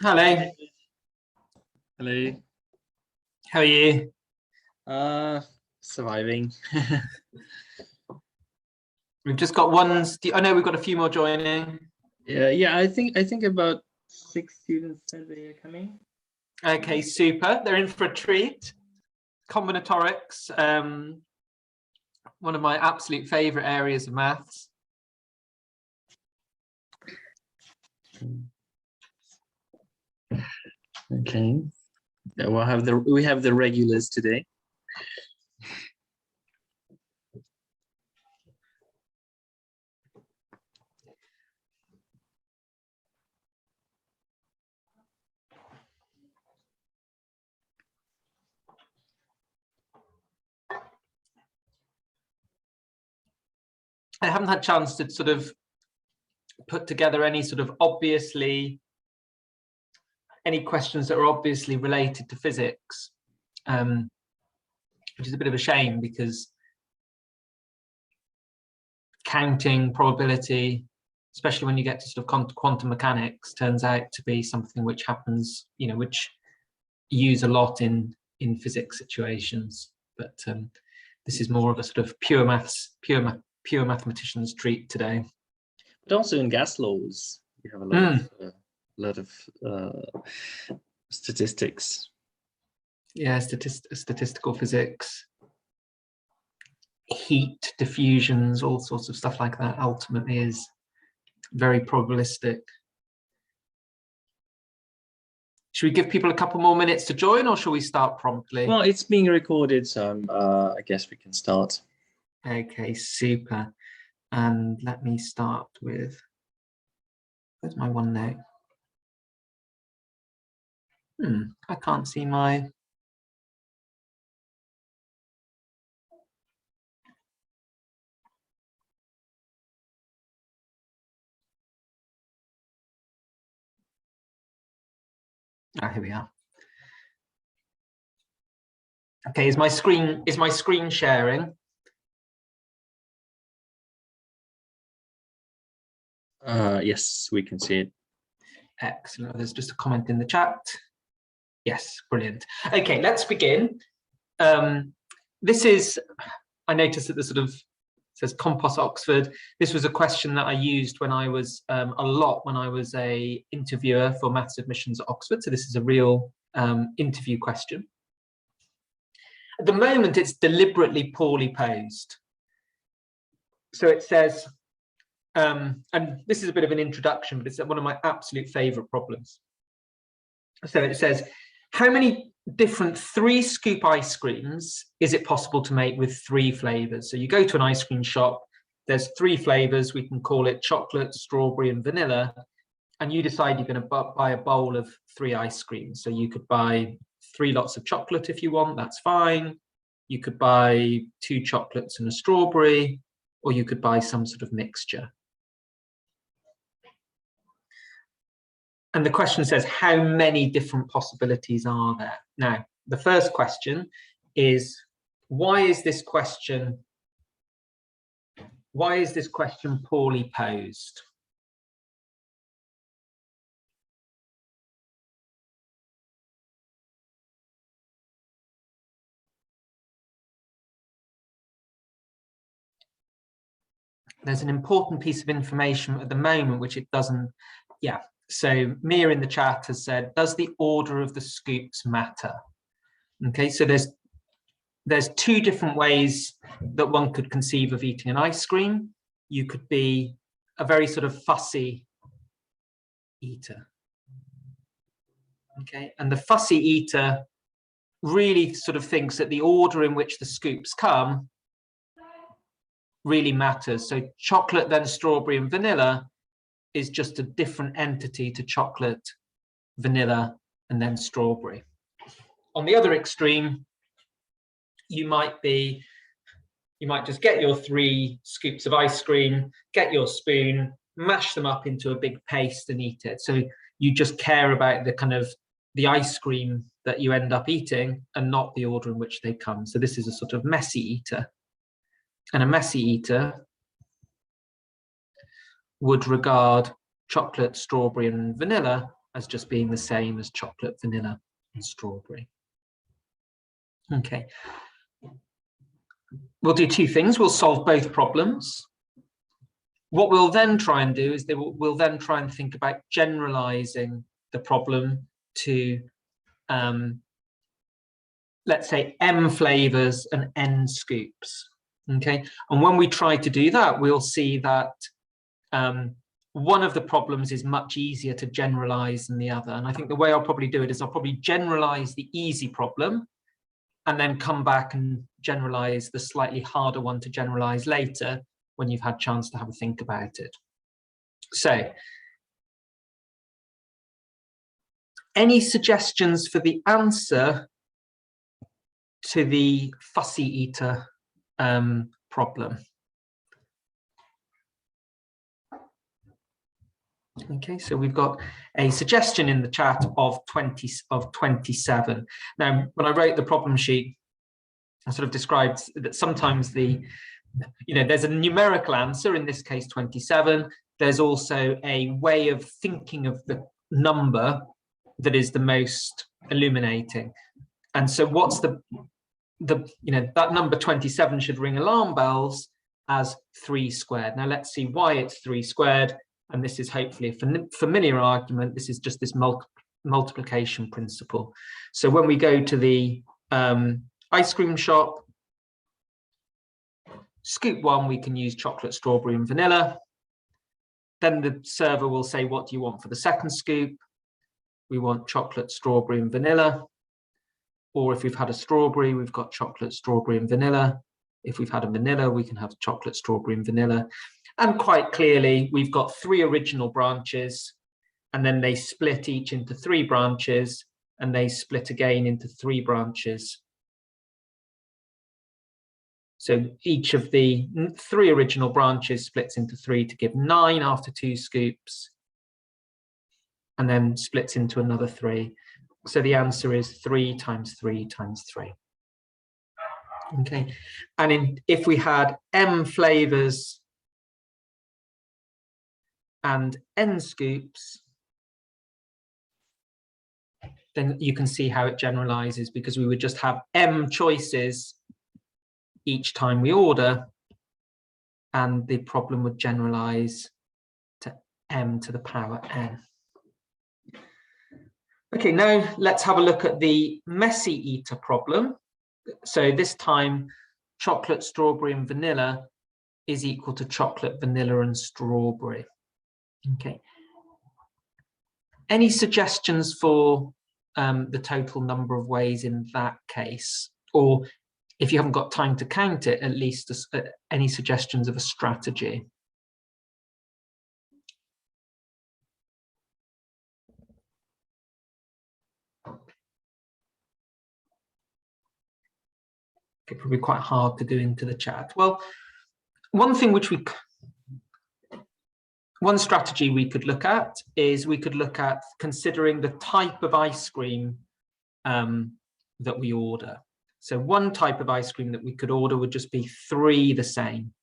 Hello. Hello. How are you? Surviving. We've just got ones. I know we've got a few more joining. Yeah. I think about 6 students said they are coming. Okay, super. They're in for a treat. Combinatorics, one of my absolute favorite areas of maths. Okay. Yeah, we have the regulars today. I haven't had a chance to sort of put together any questions that are obviously related to physics, which is a bit of a shame because counting, probability, especially when you get to sort of quantum mechanics, turns out to be something which happens, which you use a lot in physics situations. But this is more of a sort of pure mathematician's treat today. But also in gas laws, you have a lot of statistics. Yeah, statistical physics, heat, diffusions, all sorts of stuff like that ultimately is very probabilistic. Should we give people a couple more minutes to join, or shall we start promptly? Well, it's being recorded, so I guess we can start. Okay, super. And let me start with, where's my OneNote? I can't see my... here we are. Okay, is my screen sharing? Yes, we can see it. Excellent. There's just a comment in the chat. Yes, brilliant. Okay, let's begin. This is, I noticed that the sort of says COMPOS Oxford. This was a question that I used when I was when I was a interviewer for maths admissions at Oxford. So this is a real interview question. At the moment, it's deliberately poorly posed. So it says, and this is a bit of an introduction, but it's one of my absolute favorite problems. So it says, how many different 3-scoop ice creams is it possible to make with 3 flavors? So you go to an ice cream shop, there's 3 flavors, we can call it chocolate, strawberry, and vanilla, and you decide you're going to buy a bowl of 3 ice creams. So you could buy 3 lots of chocolate if you want, that's fine. You could buy 2 chocolates and a strawberry, or you could buy some sort of mixture. And the question says, how many different possibilities are there? Now, the first question is, why is this question poorly posed? There's an important piece of information at the moment, which it doesn't, yeah. So Mia in the chat has said, does the order of the scoops matter? Okay, so there's 2 different ways that one could conceive of eating an ice cream. You could be a very sort of fussy eater. Okay, and the fussy eater really sort of thinks that the order in which the scoops come really matters. So chocolate, then strawberry and vanilla is just a different entity to chocolate, vanilla, and then strawberry. On the other extreme, you might just get your 3 scoops of ice cream, get your spoon, mash them up into a big paste and eat it. So you just care about the kind of the ice cream that you end up eating and not the order in which they come. So this is a sort of messy eater. And a messy eater would regard chocolate, strawberry, and vanilla as just being the same as chocolate, vanilla, and strawberry. Okay. We'll do two things. We'll solve both problems. What we'll then try and do is we'll then try and think about generalizing the problem to, let's say, M flavors and N scoops. Okay. And when we try to do that, we'll see that one of the problems is much easier to generalize than the other. And I think the way I'll probably do it is I'll probably generalize the easy problem and then come back and generalize the slightly harder one to generalize later when you've had a chance to have a think about it. So, any suggestions for the answer to the fussy eater problem? Okay, so we've got a suggestion in the chat of 27. Now, when I wrote the problem sheet, I sort of described that sometimes there's a numerical answer, in this case 27. There's also a way of thinking of the number that is the most illuminating. And so what's that number 27 should ring alarm bells as 3 squared. Now let's see why it's 3 squared. And this is hopefully a familiar argument. This is just this multiplication principle. So when we go to the ice cream shop, scoop 1, we can use chocolate, strawberry, and vanilla. Then the server will say, what do you want for the second scoop? We want chocolate, strawberry, and vanilla. Or if we've had a strawberry, we've got chocolate, strawberry, and vanilla. If we've had a vanilla, we can have chocolate, strawberry, and vanilla. And quite clearly, we've got 3 original branches, and then they split each into 3 branches, and they split again into 3 branches. So each of the 3 original branches splits into 3 to give 9 after 2 scoops, and then splits into another 3. So the answer is 3 times 3 times 3. Okay, and if we had M flavors and N scoops, then you can see how it generalizes, because we would just have M choices each time we order, and the problem would generalize to M to the power N. Okay, now let's have a look at the messy eater problem. So this time, chocolate, strawberry, and vanilla is equal to chocolate, vanilla, and strawberry. Okay. Any suggestions for the total number of ways in that case? Or if you haven't got time to count it, at least any suggestions of a strategy? It's probably quite hard to do into the chat. Well, one strategy we could look at is we could look at considering the type of ice cream that we order. So one type of ice cream that we could order would just be 3 the same.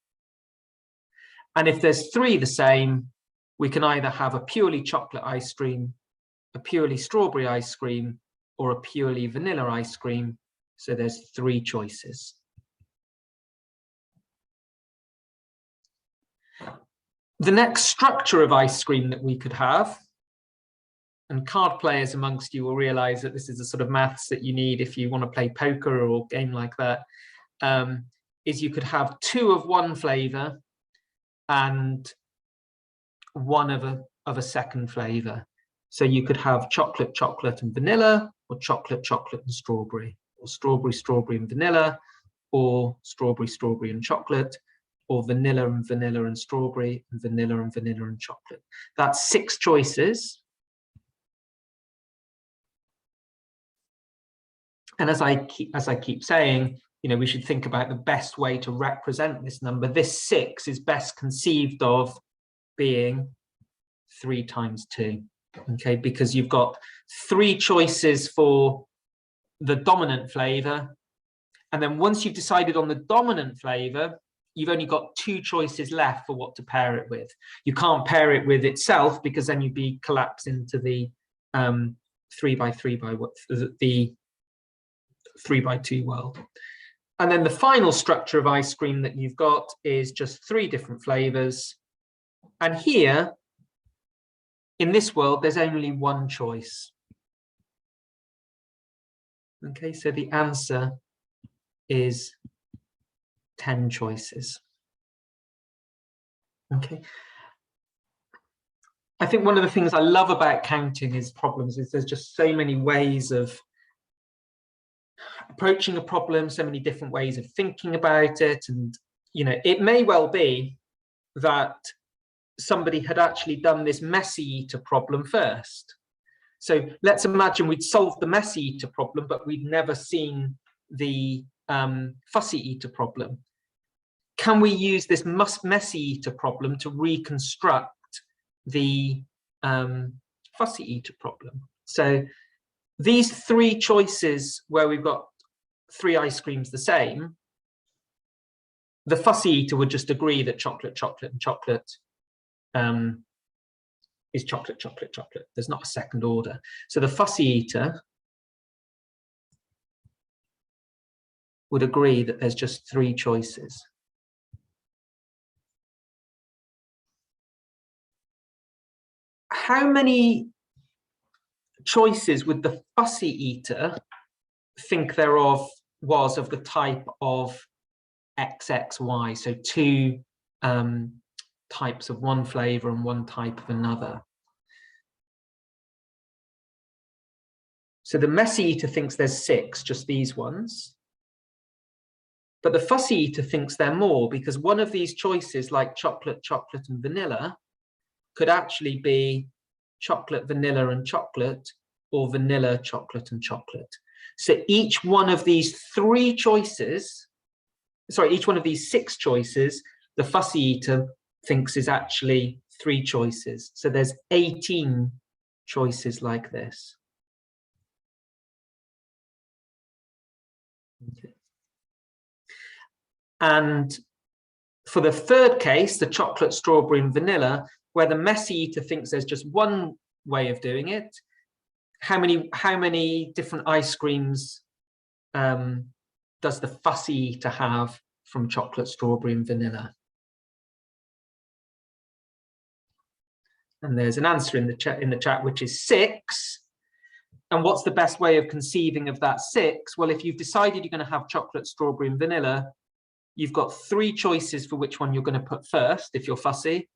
And if there's 3 the same, we can either have a purely chocolate ice cream, a purely strawberry ice cream, or a purely vanilla ice cream. So there's 3 choices. The next structure of ice cream that we could have, and card players amongst you will realize that this is the sort of maths that you need if you want to play poker or a game like that, is you could have 2 of one flavor and 1 of a second flavor. So you could have chocolate, chocolate, and vanilla, or chocolate, chocolate, and strawberry, or strawberry, strawberry, and vanilla, or strawberry, strawberry, and chocolate, or vanilla and vanilla and strawberry, and vanilla and vanilla and chocolate. That's 6 choices. And as I keep saying, we should think about the best way to represent this number. This 6 is best conceived of being 3 times 2. okay, because you've got 3 choices for the dominant flavor. And then once you've decided on the dominant flavor, you've only got 2 choices left for what to pair it with. You can't pair it with itself because then you'd be collapsed into the 3 by 3 by the 3 by 2 world. And then the final structure of ice cream that you've got is just 3 different flavors. And here, in this world, there's only 1 choice. Okay, so the answer is 10 choices. Okay. I think one of the things I love about counting is problems is there's just so many ways of approaching a problem, so many different ways of thinking about it. And, you know, it may well be that somebody had actually done this messy eater problem first. So let's imagine we'd solved the messy eater problem, but we'd never seen the fussy eater problem. Can we use this messy eater problem to reconstruct the fussy eater problem? So these 3 choices where we've got 3 ice creams the same, the fussy eater would just agree that chocolate, chocolate, and chocolate is chocolate, chocolate, chocolate. There's not a second order. So the fussy eater would agree that there's just 3 choices. How many choices would the fussy eater think there was of the type of XXY? So 2 types of one flavor and 1 type of another. So the messy eater thinks there's 6, just these ones. But the fussy eater thinks there are more because one of these choices, like chocolate, chocolate, and vanilla, could actually be chocolate, vanilla, and chocolate, or vanilla, chocolate, and chocolate. So each one of these 3 choices, sorry, each one of these 6 choices, the fussy eater thinks is actually 3 choices. So there's 18 choices like this. Okay. And for the third case, the chocolate, strawberry, and vanilla, where the messy eater thinks there's just 1 way of doing it, how many different ice creams does the fussy eater have from chocolate, strawberry, and vanilla? And there's an answer in the chat, which is 6. And what's the best way of conceiving of that 6? Well, if you've decided you're going to have chocolate, strawberry, and vanilla, you've got 3 choices for which one you're going to put first, if you're fussy.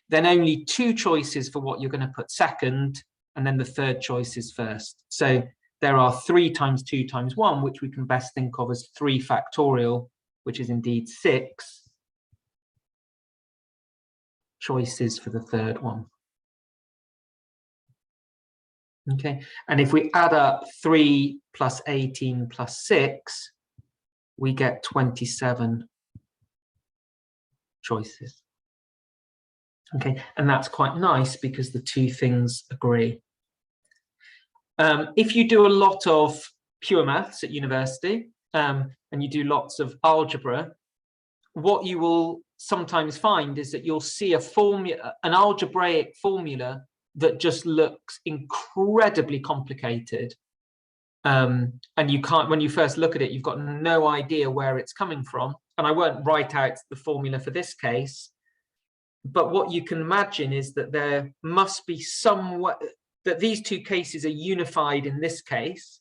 Then only 2 choices for what you're going to put second, and then the third choice is first. So there are 3 times 2 times 1, which we can best think of as 3 factorial, which is indeed 6 choices for the third one. Okay, and if we add up 3 plus 18 plus 6, we get 27 choices. Okay, and that's quite nice because the 2 things agree. If you do a lot of pure maths at university and you do lots of algebra, what you will sometimes find is that you'll see a formula, an algebraic formula that just looks incredibly complicated. And you can't, when you first look at it, you've got no idea where it's coming from. And I won't write out the formula for this case, but what you can imagine is that there must be some way that these 2 cases are unified in this case.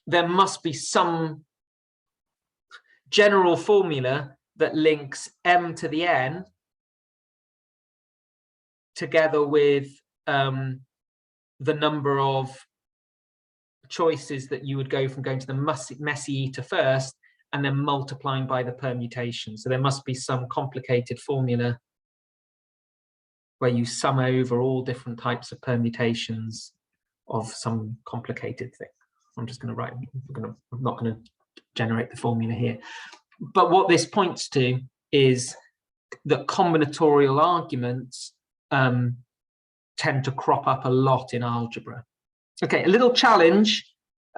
There must be some general formula that links m to the n together with the number of choices that you would go from going to the messy eater first and then multiplying by the permutation. So there must be some complicated formula where you sum over all different types of permutations of some complicated thing. I'm just going to write, I'm not going to generate the formula here. But what this points to is that combinatorial arguments tend to crop up a lot in algebra. Okay, a little challenge,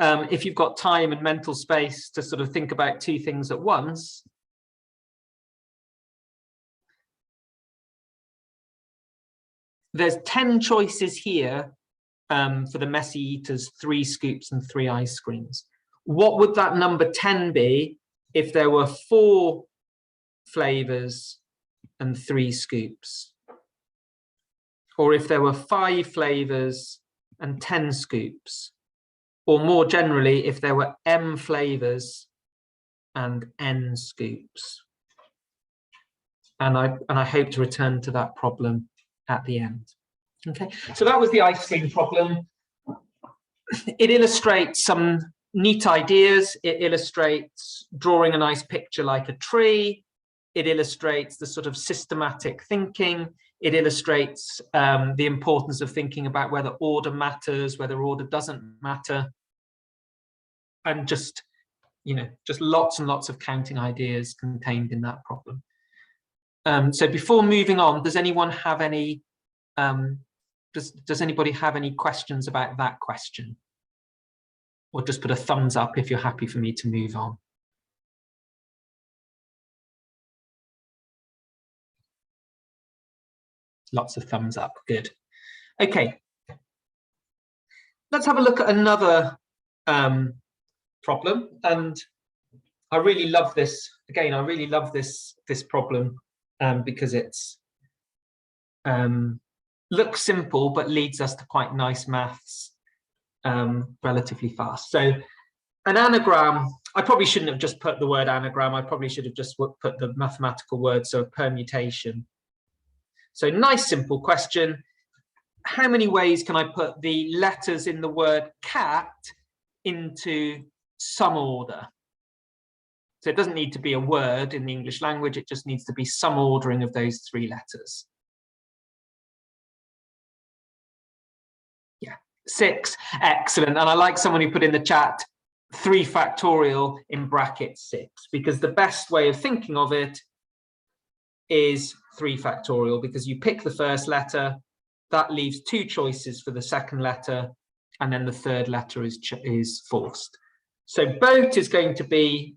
if you've got time and mental space to sort of think about two things at once. There's 10 choices here for the messy eaters, 3 scoops and 3 ice creams. What would that number 10 be if there were 4 flavors and 3 scoops? Or if there were 5 flavors and 10 scoops? Or more generally, if there were M flavors and N scoops? And I hope to return to that problem at the end. Okay, so that was the ice cream problem. It illustrates some neat ideas. It illustrates drawing a nice picture like a tree. It illustrates the sort of systematic thinking. It illustrates the importance of thinking about whether order matters, whether order doesn't matter, and just, you know, just lots and lots of counting ideas contained in that problem. So before moving on, does anyone have any does anybody have any questions about that question? Or just put a thumbs up if you're happy for me to move on. Lots of thumbs up, good. Okay, let's have a look at another problem. And I really love this, again, I really love this problem because it's looks simple, but leads us to quite nice maths relatively fast. So an anagram, I probably shouldn't have just put the word anagram, I probably should have just put the mathematical word, so permutation. So nice simple question. How many ways can I put the letters in the word cat into some order? So it doesn't need to be a word in the English language, it just needs to be some ordering of those 3 letters. Yeah, 6, excellent. And I like someone who put in the chat 3 factorial in brackets 6, because the best way of thinking of it is 3 factorial, because you pick the first letter, that leaves 2 choices for the second letter, and then the third letter is forced. So boat is going to be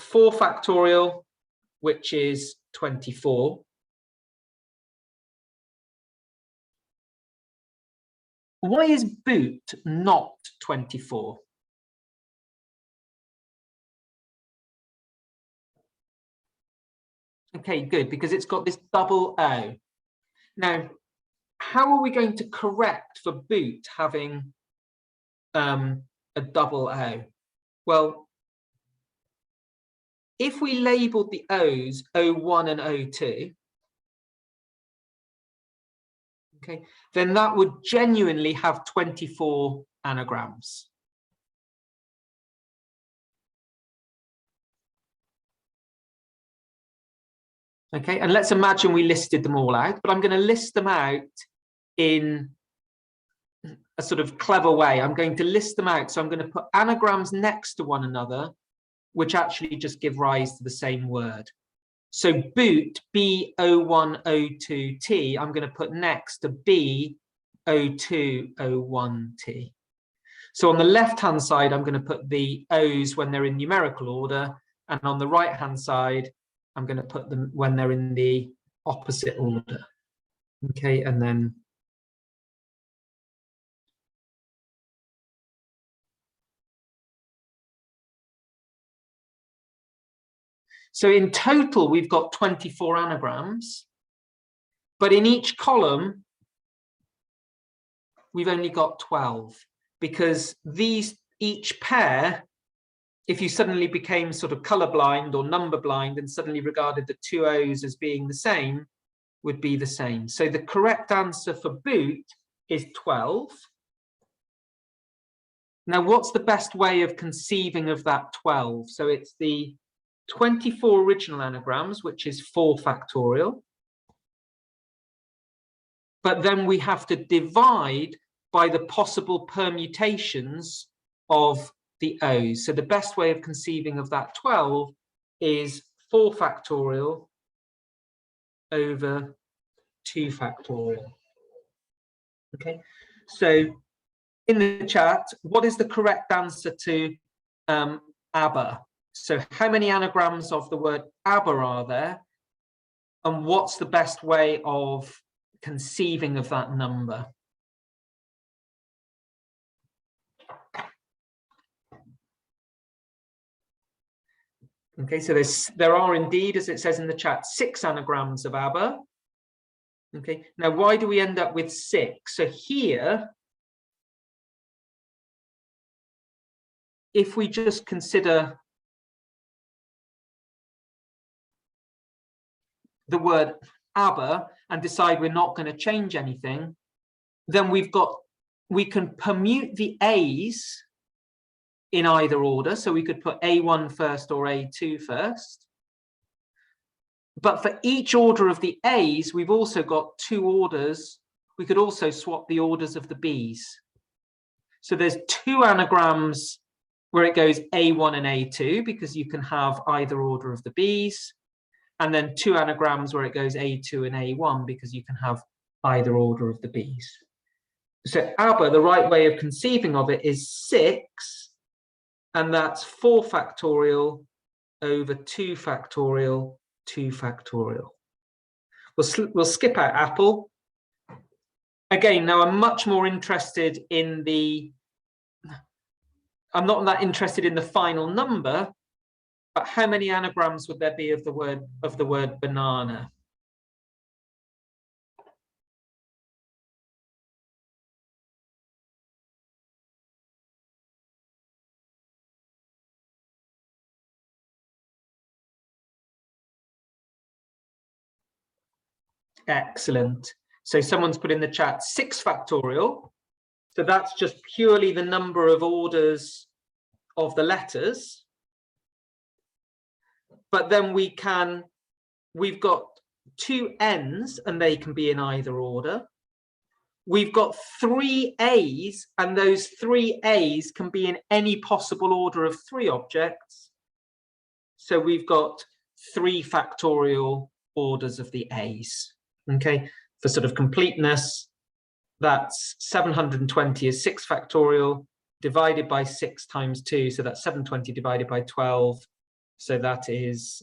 4 factorial, which is 24. Why is boot not 24? Okay, good, because it's got this double O. Now, how are we going to correct for boot having a double O? Well, if we labeled the O's O1 and O2, okay, then that would genuinely have 24 anagrams. Okay, and let's imagine we listed them all out, but I'm going to list them out in a sort of clever way. I'm going to list them out. So I'm going to put anagrams next to one another, which actually just give rise to the same word. So boot, B-O-1-O-2-T, I'm going to put next to B-O-2-O-1-T. So on the left-hand side, I'm going to put the O's when they're in numerical order, and on the right-hand side, I'm going to put them when they're in the opposite order. Okay, and then so in total, we've got 24 anagrams, but in each column, we've only got 12, because each pair, if you suddenly became sort of colorblind or number blind and suddenly regarded the 2 O's as being the same, would be the same. So the correct answer for boot is 12. Now, what's the best way of conceiving of that 12? So it's the 24 original anagrams, which is 4 factorial. But then we have to divide by the possible permutations of the O's. So the best way of conceiving of that 12 is 4 factorial over 2 factorial. Okay, so in the chat, what is the correct answer to ABBA? So how many anagrams of the word ABBA are there? And what's the best way of conceiving of that number? Okay, so there are indeed, as it says in the chat, 6 anagrams of ABBA. Okay, now why do we end up with 6? So here, if we just consider the word ABBA and decide we're not going to change anything, then we can permute the A's in either order. So we could put A1 first or A2 first. But for each order of the A's, we've also got 2 orders. We could also swap the orders of the B's. So there's 2 anagrams where it goes A1 and A2, because you can have either order of the B's. And then 2 anagrams where it goes A2 and A1, because you can have either order of the B's. So ABBA, the right way of conceiving of it is 6, and that's 4 factorial over 2 factorial, 2 factorial. We'll skip out Apple. Again, now I'm much more interested in I'm not that interested in the final number, but how many anagrams would there be of the word banana? Excellent. So someone's put in the chat 6 factorial. So that's just purely the number of orders of the letters. But then we've got 2 N's, and they can be in either order. We've got 3 A's, and those 3 A's can be in any possible order of 3 objects. So we've got 3 factorial orders of the A's. Okay, for sort of completeness, that's 720 is 6 factorial divided by 6 times 2. So that's 720 divided by 12. So that is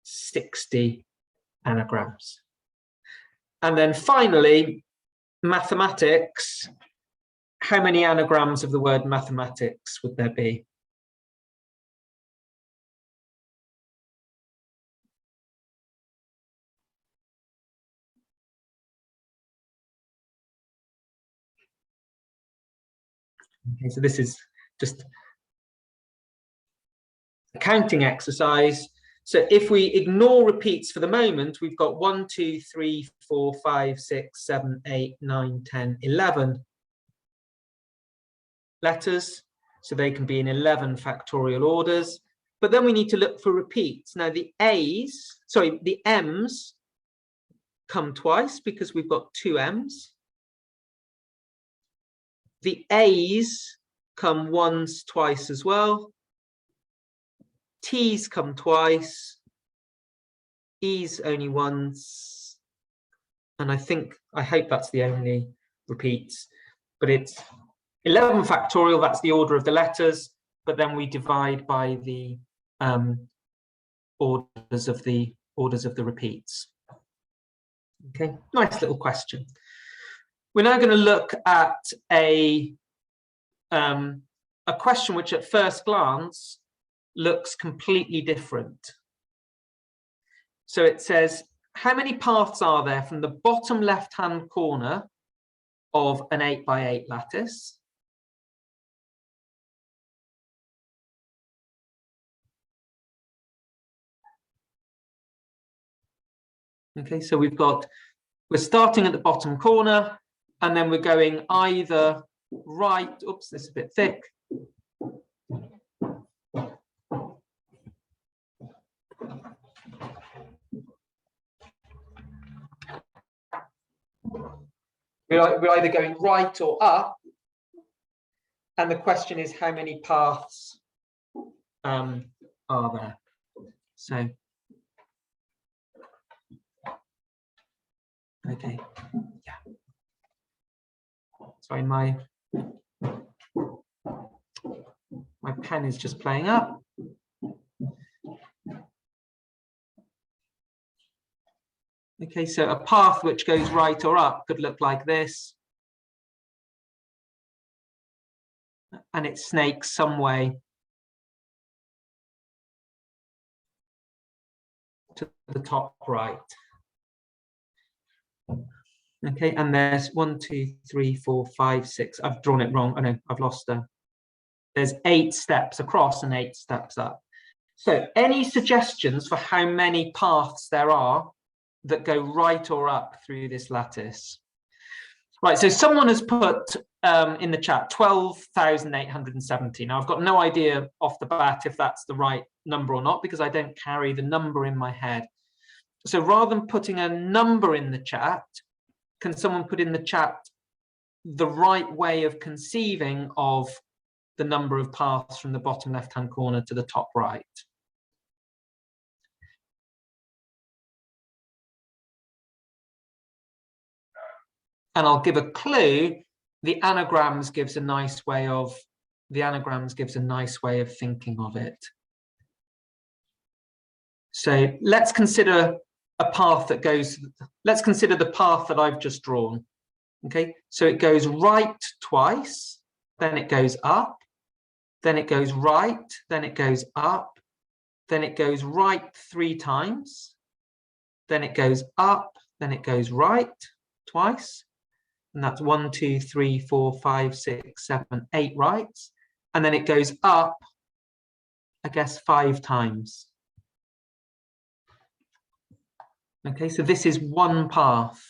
60 anagrams. And then finally, mathematics. How many anagrams of the word mathematics would there be? Okay, so this is just a counting exercise. So if we ignore repeats for the moment, we've got 1, 2, 3, 4, 5, 6, 7, 8, 9, 10, 11 letters. So they can be in 11 factorial orders. But then we need to look for repeats. Now the M's come twice because we've got 2 M's. The A's come once, twice as well. T's come twice. E's only once. And I hope that's the only repeats. But it's 11 factorial, that's the order of the letters. But then we divide by the orders of the repeats. Okay, nice little question. We're now going to look at a question which at first glance looks completely different. So it says, how many paths are there from the bottom left-hand corner of an 8 by 8 lattice Okay, so we're starting at the bottom corner, and then we're going either right, oops, this is a bit thick. We're either going right or up, and the question is how many paths are there? So, okay, yeah. Sorry, my pen is just playing up. Okay, so a path which goes right or up could look like this. And it snakes some way to the top right. Okay, and there's 1, 2, 3, 4, 5, 6. I've drawn it wrong. I know, I've lost a. There's 8 steps across and 8 steps up. So any suggestions for how many paths there are that go right or up through this lattice? Right, so someone has put in the chat 12,870. Now, I've got no idea off the bat if that's the right number or not, because I don't carry the number in my head. So rather than putting a number in the chat, can someone put in the chat the right way of conceiving of the number of paths from the bottom left-hand corner to the top right? And I'll give a clue. The anagrams gives a nice way of thinking of it. So let's consider a path that goes. Let's consider the path that I've just drawn. Okay, so it goes right twice, then it goes up, then it goes right, then it goes up, then it goes right 3 times, then it goes up, then it goes right twice. And that's 1, 2, 3, 4, 5, 6, 7, 8 rights. And then it goes up, I guess, 5 times. Okay, so this is one path.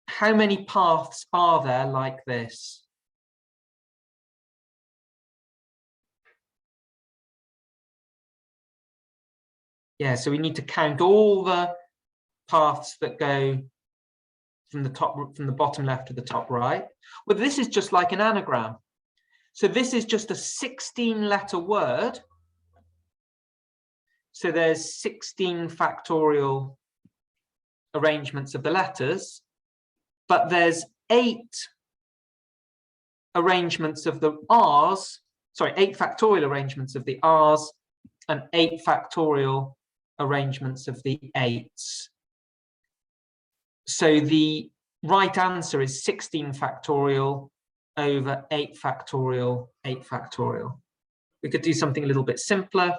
How many paths are there like this? Yeah, so we need to count all the paths that go from the bottom left to the top right. Well, this is just like an anagram. So this is just a 16-letter word. So there's 16 factorial arrangements of the letters, but there's 8 arrangements of the R's, sorry, 8 factorial arrangements of the R's and 8 factorial arrangements of the 8s. So the right answer is 16 factorial over 8 factorial, 8 factorial. We could do something a little bit simpler.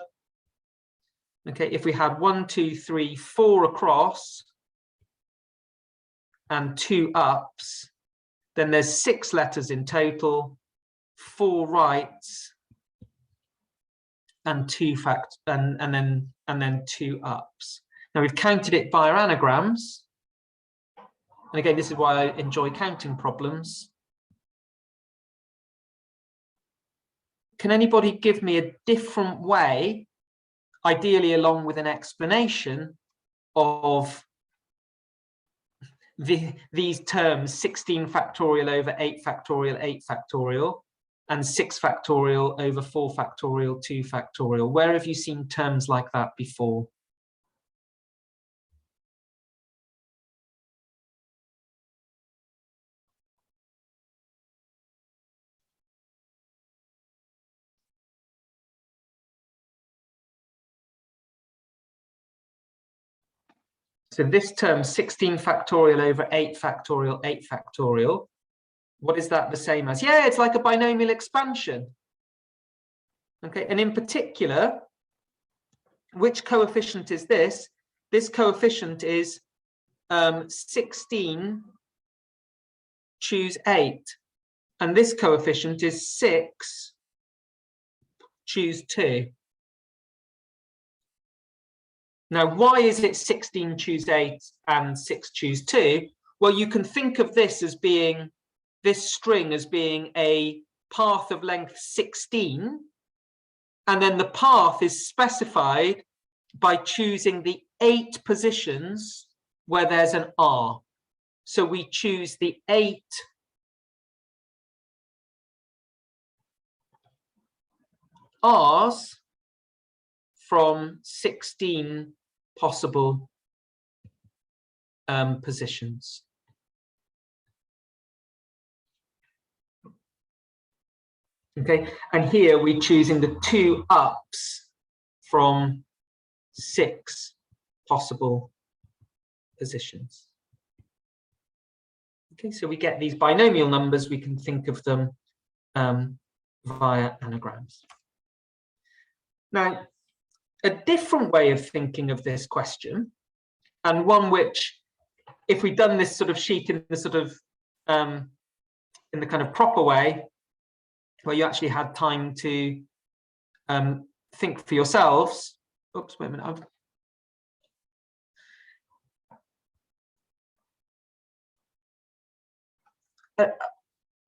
Okay, if we had 1, 2, 3, 4 across and 2 ups, then there's 6 letters in total, 4 rights, and 2 and then 2 ups. Now we've counted it via anagrams. And again, this is why I enjoy counting problems. Can anybody give me a different way, ideally along with an explanation of these terms, 16 factorial over 8 factorial, 8 factorial, and 6 factorial over 4 factorial, 2 factorial? Where have you seen terms like that before? So this term, 16 factorial over 8 factorial, 8 factorial, what is that the same as? Yeah, it's like a binomial expansion. Okay, and in particular, which coefficient is this? This coefficient is 16, choose 8. And this coefficient is 6, choose 2. Now, why is it 16, choose 8 and 6, choose 2? Well, you can think of this as being, this string as being a path of length 16, and then the path is specified by choosing the 8 positions where there's an R. So we choose the 8 R's from 16 possible positions. Okay, and here we're choosing the 2 ups from 6 possible positions. Okay, so we get these binomial numbers, we can think of them via anagrams. Now, a different way of thinking of this question, and one which, if we'd done this sort of sheet in the sort of in the kind of proper way, where you actually had time to think for yourselves. Oops, wait a minute.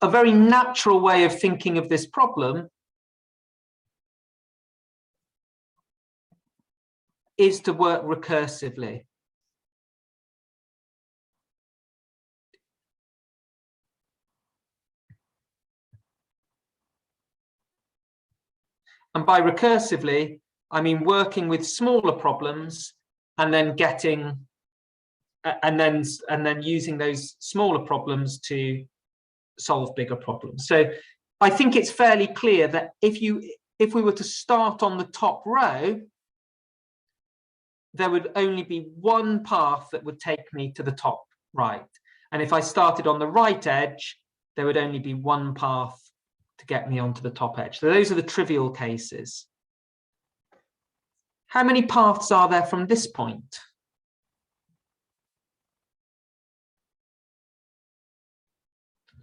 A very natural way of thinking of this problem is to work recursively. And by recursively, I mean working with smaller problems and then getting, and then using those smaller problems to solve bigger problems. So I think it's fairly clear that if we were to start on the top row, there would only be one path that would take me to the top right. And if I started on the right edge, there would only be one path to get me onto the top edge. So those are the trivial cases. How many paths are there from this point?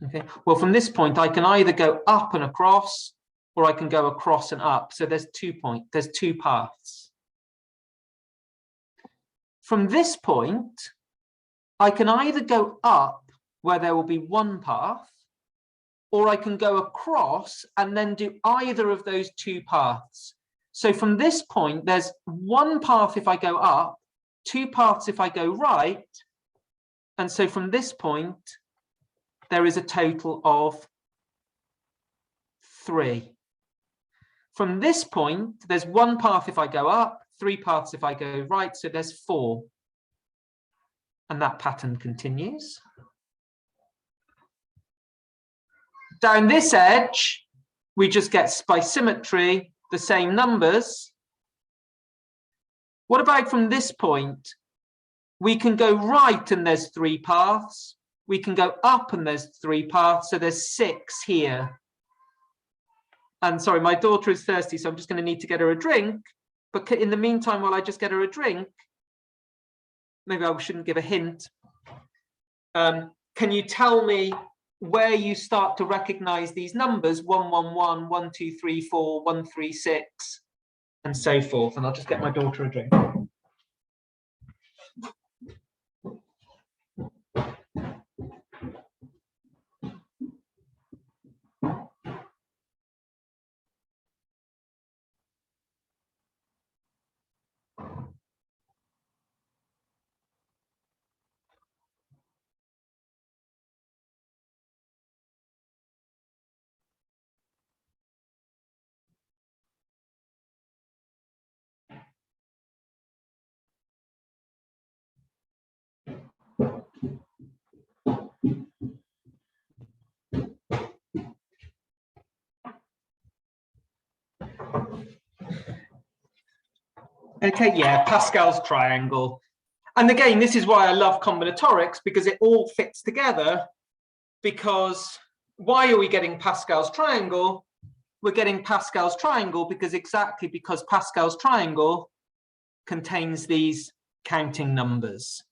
Okay, well, from this point, I can either go up and across, or I can go across and up. So there's 2 paths. From this point, I can either go up, where there will be one path, or I can go across and then do either of those 2 paths. So from this point, there's one path if I go up, 2 paths if I go right. And so from this point, there is a total of 3. From this point, there's one path if I go up, 3 paths if I go right, so there's 4. And that pattern continues. Down this edge, we just get by symmetry the same numbers. What about from this point? We can go right and there's 3 paths. We can go up and there's 3 paths, so there's 6 here. And sorry, my daughter is thirsty, so I'm just going to need to get her a drink. But in the meantime, while I just get her a drink, maybe I shouldn't give a hint. Can you tell me where you start to recognize these numbers? 1, 1, 1, 1, 2, 3, 4, 1, 3, 6, and so forth. And I'll just get my daughter a drink. Okay, yeah, Pascal's triangle. And again, this is why I love combinatorics, because it all fits together. Because why are we getting Pascal's triangle? We're getting Pascal's triangle because Pascal's triangle contains these counting numbers.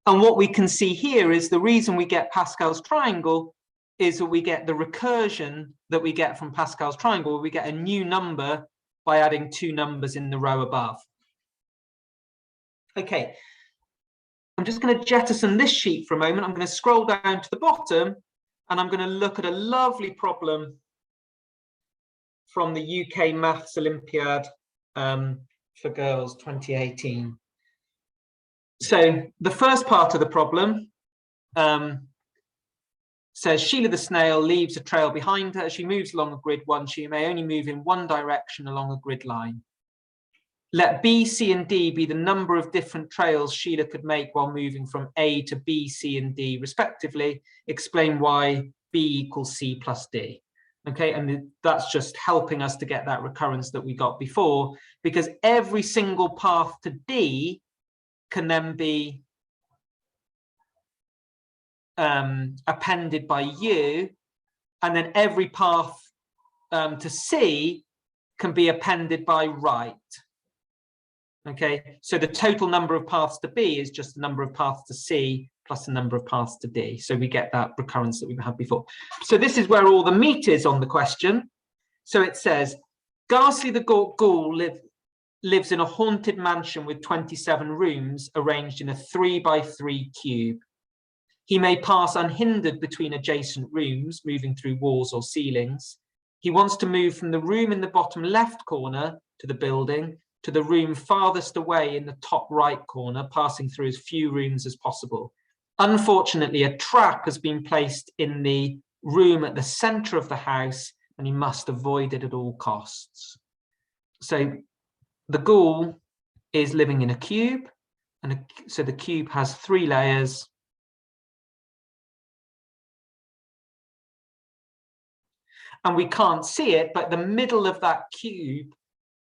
And what we can see here is the reason we get Pascal's triangle is that we get the recursion that we get from Pascal's triangle, where we get a new number by adding 2 numbers in the row above. Okay, I'm just going to jettison this sheet for a moment. I'm going to scroll down to the bottom, and I'm going to look at a lovely problem from the UK Maths Olympiad for Girls 2018. So the first part of the problem says Sheila the snail leaves a trail behind her. She moves along a grid 1. She may only move in one direction along a grid line. let B, C, and D be the number of different trails Sheila could make while moving from A to B, C, and D respectively. Explain why B equals C plus D. Okay, and that's just helping us to get that recurrence that we got before, because every single path to D can then be appended by U, and then every path to C can be appended by right. Okay, so the total number of paths to B is just the number of paths to C plus the number of paths to D. So we get that recurrence that we've had before. So this is where all the meat is on the question. So it says, Ghastly the Ghoul lives in a haunted mansion with 27 rooms arranged in a 3x3 cube. He may pass unhindered between adjacent rooms, moving through walls or ceilings. He wants to move from the room in the bottom left corner to the building to the room farthest away in the top right corner, passing through as few rooms as possible. Unfortunately, a trap has been placed in the room at the center of the house, and he must avoid it at all costs. So the ghoul is living in a cube, and so the cube has 3 layers. And we can't see it, but the middle of that cube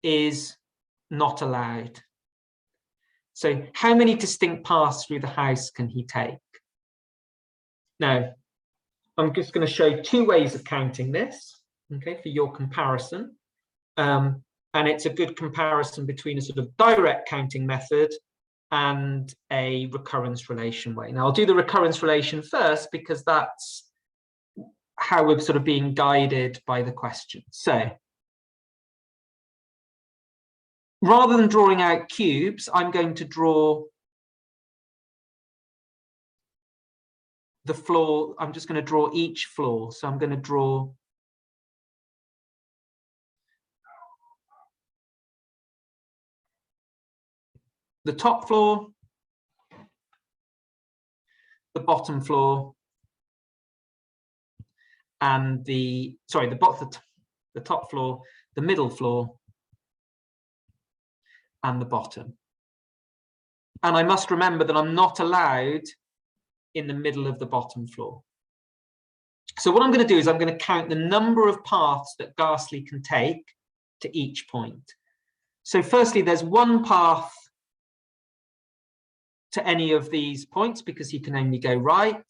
is not allowed. So how many distinct paths through the house can he take? Now, I'm just going to show 2 ways of counting this, okay, for your comparison. And it's a good comparison between a sort of direct counting method and a recurrence relation way. Now, I'll do the recurrence relation first because that's how we're sort of being guided by the question. So rather than drawing out cubes, I'm going to draw the floor. I'm just going to draw each floor. So I'm going to draw the top floor, the bottom floor, and the top floor, the middle floor, and the bottom. And I must remember that I'm not allowed in the middle of the bottom floor. So what I'm going to do is I'm going to count the number of paths that Ghastly can take to each point. So firstly, there's 1 path to any of these points because he can only go right.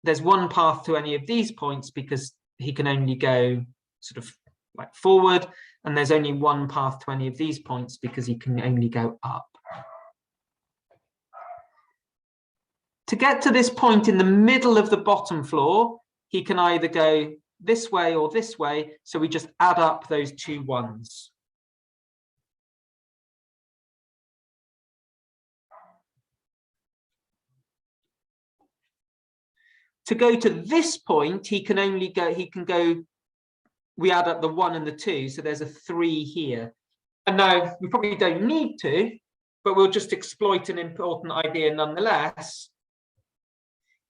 There's 1 path to any of these points because he can only go sort of like forward, and there's only 1 path to any of these points because he can only go up. To get to this point in the middle of the bottom floor, he can either go this way or this way, so we just add up those 2 ones. To go to this point, he can go, we add up the 1 and the 2, so there's a 3 here. And now we probably don't need to, but we'll just exploit an important idea nonetheless,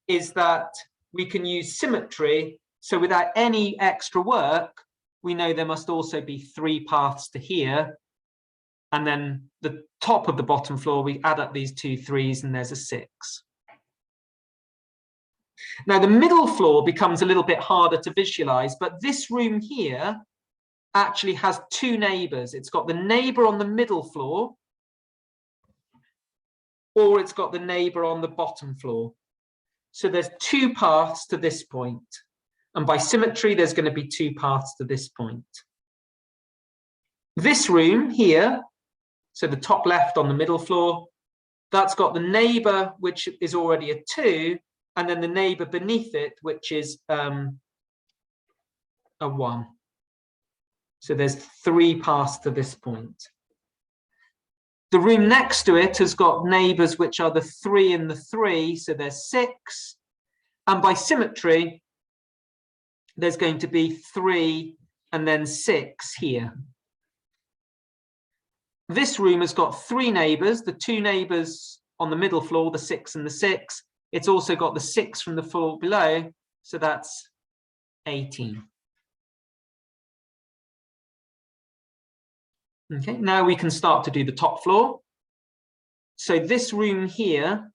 is that we can use symmetry. So without any extra work, we know there must also be 3 paths to here. And then the top of the bottom floor, we add up these 2 3s and there's a 6. Now the middle floor becomes a little bit harder to visualize, but this room here actually has 2 neighbors. It's got the neighbor on the middle floor, or it's got the neighbor on the bottom floor. So there's 2 paths to this point. And by symmetry, there's going to be 2 paths to this point. This room here, so the top left on the middle floor, that's got the neighbor, which is already a 2, and then the neighbor beneath it, which is a 1. So there's 3 paths to this point. The room next to it has got neighbors which are the 3 and the 3, so there's 6. And by symmetry, there's going to be 3 and then 6 here. This room has got 3 neighbors, the 2 neighbors on the middle floor, the 6 and the 6. It's also got the 6 from the floor below, so that's 18. Okay, now we can start to do the top floor. So this room here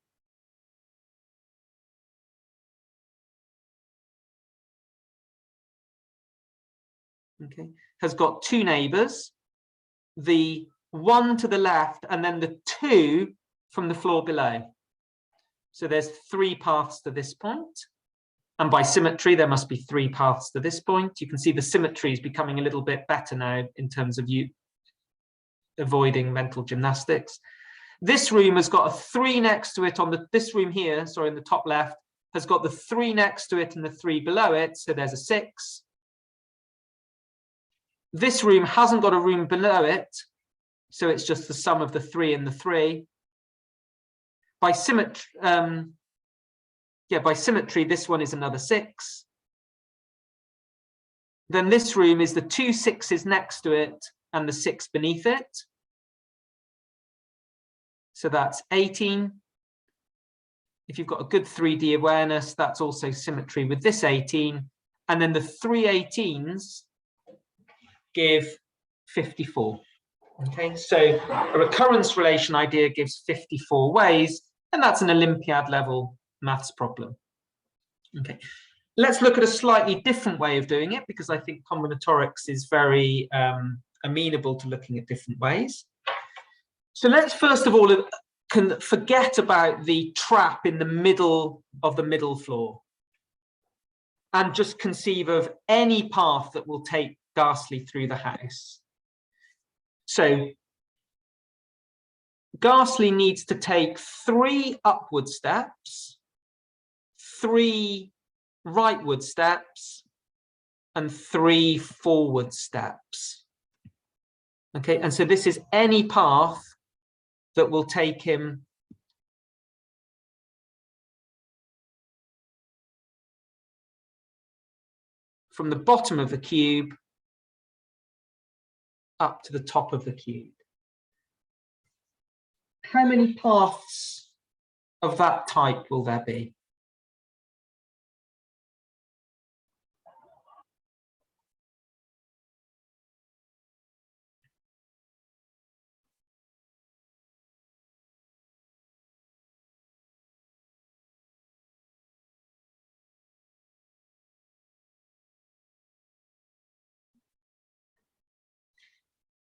has got two neighbors, the one to the left and then the two from the floor below. So there's three paths to this point. And by symmetry, there must be three paths to this point. You can see the symmetry is becoming a little bit better now in terms of you avoiding mental gymnastics. This room has got a 3 next to it on this room here, sorry, in the top left, has got the 3 next to it and the 3 below it. So there's a 6. This room hasn't got a room below it. So it's just the sum of the 3 and the 3. By symmetry, by symmetry, this one is another 6. Then this room is the 2 6s next to it and the 6 beneath it. So that's 18. If you've got a good 3D awareness, that's also symmetry with this 18. And then the 3 18s give 54. Okay, so a recurrence relation idea gives 54 ways, and that's an Olympiad level maths problem. Okay, let's look at a slightly different way of doing it, because I think combinatorics is very amenable to looking at different ways. So let's first of all forget about the trap in the middle of the middle floor and just conceive of any path that will take Ghastly through the house. So Ghastly needs to take 3 upward steps, 3 rightward steps, and 3 forward steps. Okay, and so this is any path that will take him from the bottom of the cube up to the top of the cube. How many paths of that type will there be?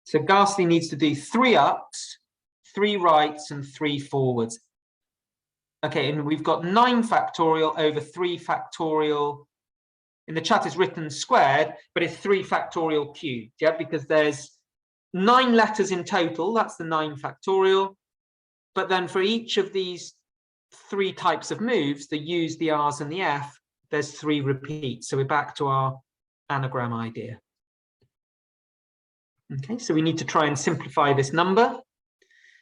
So Ghastly needs to do 3 ups, 3 rights, and 3 forwards. Okay, and we've got 9 factorial over 3 factorial. In the chat it's written squared, but it's 3 factorial cubed, yeah, because there's 9 letters in total, that's the 9 factorial. But then for each of these 3 types of moves, the U's, the R's, and the F, there's 3 repeats. So we're back to our anagram idea. Okay, so we need to try and simplify this number.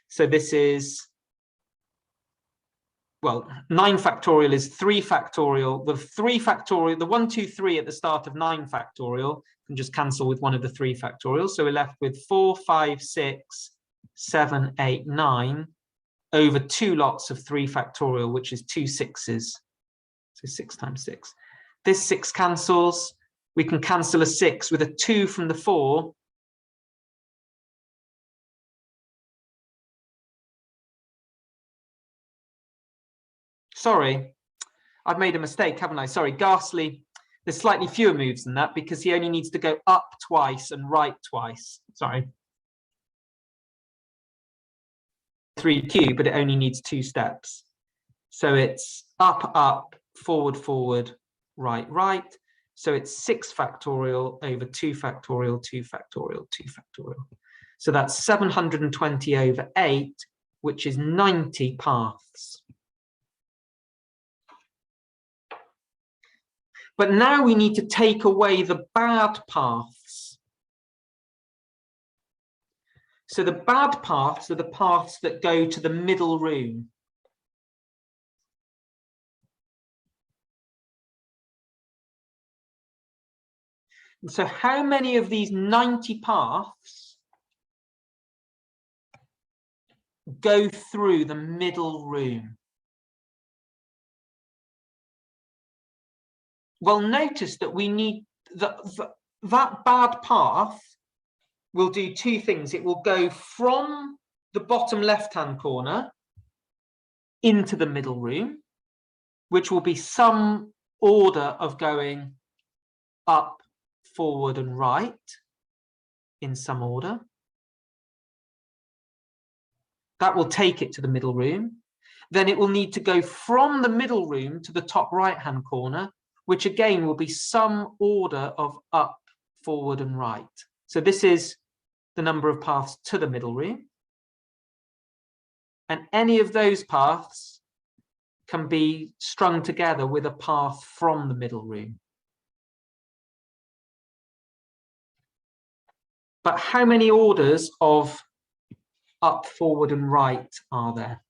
So this is, well, 9 factorial is 3 factorial. The 3 factorial, the 1, 2, 3 at the start of 9 factorial can just cancel with one of the 3 factorials. So we're left with 4, 5, 6, 7, 8, 9 over 2 lots of 3 factorial, which is 2 6s. So 6 times 6. This 6 cancels. We can cancel a 6 with a 2 from the 4. Sorry, I've made a mistake, haven't I? Sorry, Ghastly, there's slightly fewer moves than that because he only needs to go up twice and right twice. Sorry. 3 cube, but it only needs 2 steps. So it's up, up, forward, forward, right, right. So it's 6 factorial over 2 factorial, 2 factorial, 2 factorial. So that's 720 over 8, which is 90 paths. But now we need to take away the bad paths. So the bad paths are the paths that go to the middle room. And so how many of these 90 paths go through the middle room? Well, notice that we need that bad path will do two things. It will go from the bottom left-hand corner into the middle room, which will be some order of going up, forward, and right in some order. That will take it to the middle room. Then it will need to go from the middle room to the top right-hand corner, which again will be some order of up, forward, and right. So this is the number of paths to the middle room. And any of those paths can be strung together with a path from the middle room. But how many orders of up, forward, and right are there?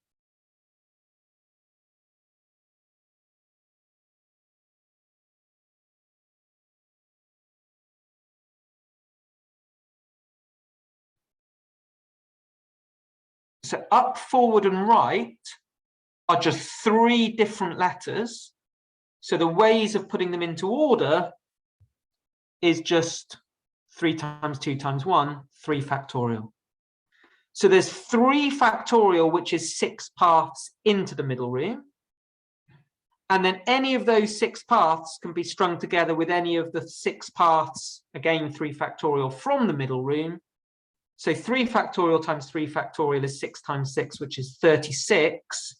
So up, forward, and right are just three different letters. So the ways of putting them into order is just 3 times 2 times 1, 3 factorial. So there's 3 factorial, which is 6 paths into the middle room. And then any of those 6 paths can be strung together with any of the 6 paths, again, 3 factorial from the middle room. So 3 factorial times 3 factorial is 6 times 6, which is 36.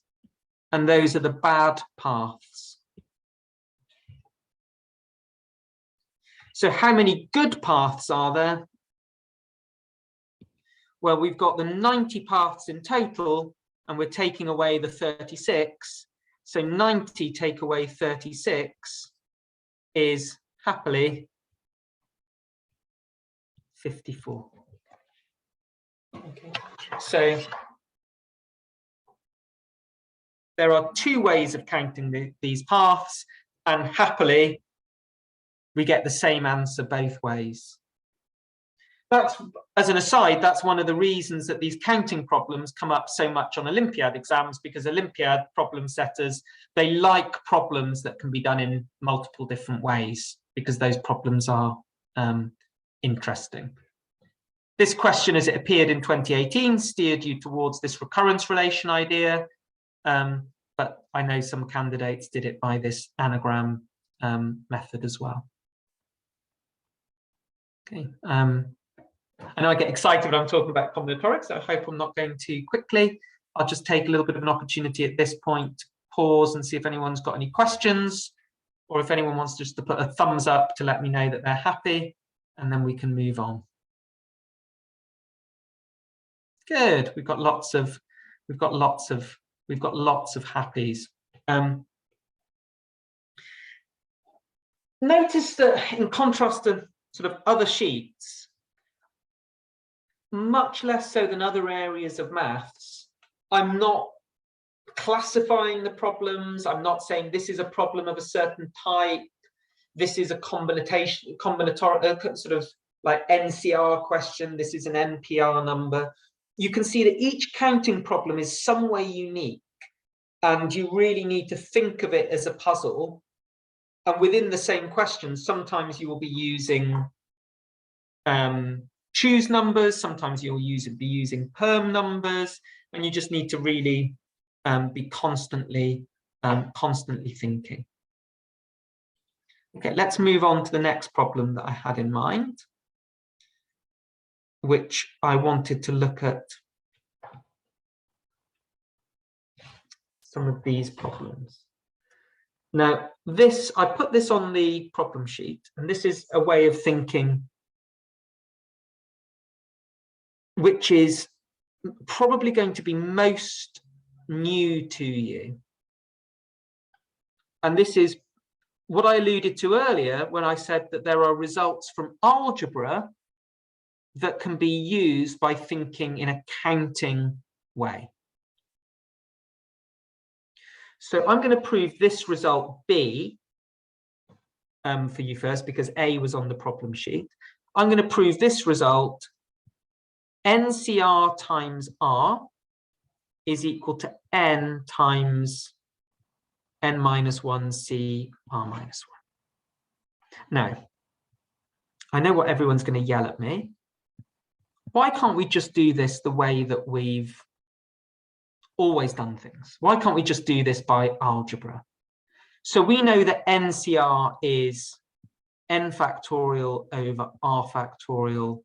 And those are the bad paths. So how many good paths are there? Well, we've got the 90 paths in total, and we're taking away the 36. So 90 take away 36 is happily 54. Okay. So there are 2 ways of counting these paths, and happily we get the same answer both ways. That's, as an aside, that's one of the reasons that these counting problems come up so much on Olympiad exams, because Olympiad problem setters, they like problems that can be done in multiple different ways, because those problems are interesting. This question, as it appeared in 2018, steered you towards this recurrence relation idea, but I know some candidates did it by this anagram method as well. Okay. I know I get excited when I'm talking about combinatorics, so I hope I'm not going too quickly. I'll just take a little bit of an opportunity at this point to pause and see if anyone's got any questions, or if anyone wants just to put a thumbs up to let me know that they're happy, and then we can move on. Good. We've got lots of happies. Notice that in contrast to sort of other sheets, much less so than other areas of maths, I'm not classifying the problems. I'm not saying this is a problem of a certain type, this is a combinatoric sort of like NCR question, this is an NPR number. You can see that each counting problem is some way unique, and you really need to think of it as a puzzle. And within the same question, sometimes you will be using choose numbers, sometimes you'll be using perm numbers, and you just need to really be constantly thinking. Okay, let's move on to the next problem that I had in mind, which I wanted to look at some of these problems. Now, I put this on the problem sheet, and this is a way of thinking which is probably going to be most new to you. And this is what I alluded to earlier when I said that there are results from algebra that can be used by thinking in a counting way. So I'm going to prove this result B for you first, because A was on the problem sheet. I'm going to prove this result NCR times R is equal to N times N minus 1 C R minus 1. Now, I know what everyone's going to yell at me. why can't we just do this the way that we've always done things? Why can't we just do this by algebra? So we know that NCR is n factorial over r factorial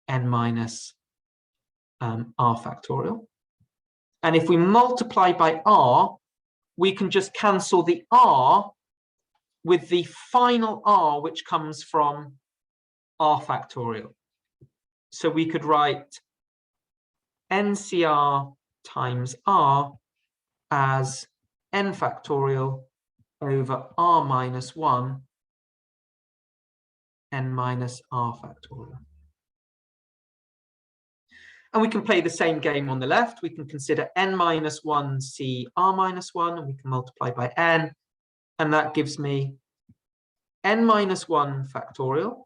n minus r factorial. And if we multiply by r, we can just cancel the r with the final r, which comes from r factorial. So we could write NCR times r as n factorial over r minus 1 n minus r factorial. And we can play the same game on the left. We can consider n minus 1 c r minus 1, and we can multiply by n, and that gives me n minus 1 factorial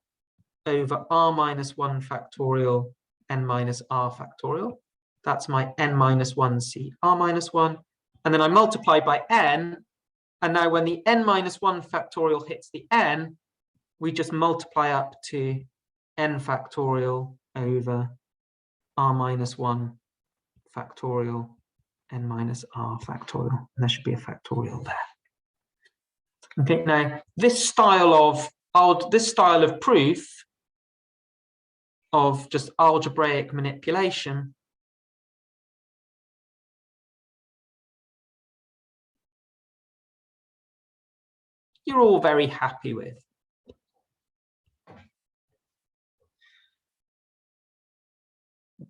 over r minus 1 factorial n minus r factorial. That's my n minus 1 c r minus 1. And then I multiply by n, and now when the n minus 1 factorial hits the n, we just multiply up to n factorial over r minus 1 factorial n minus r factorial. And there should be a factorial there. Okay, now this style of proof of just algebraic manipulation you're all very happy with.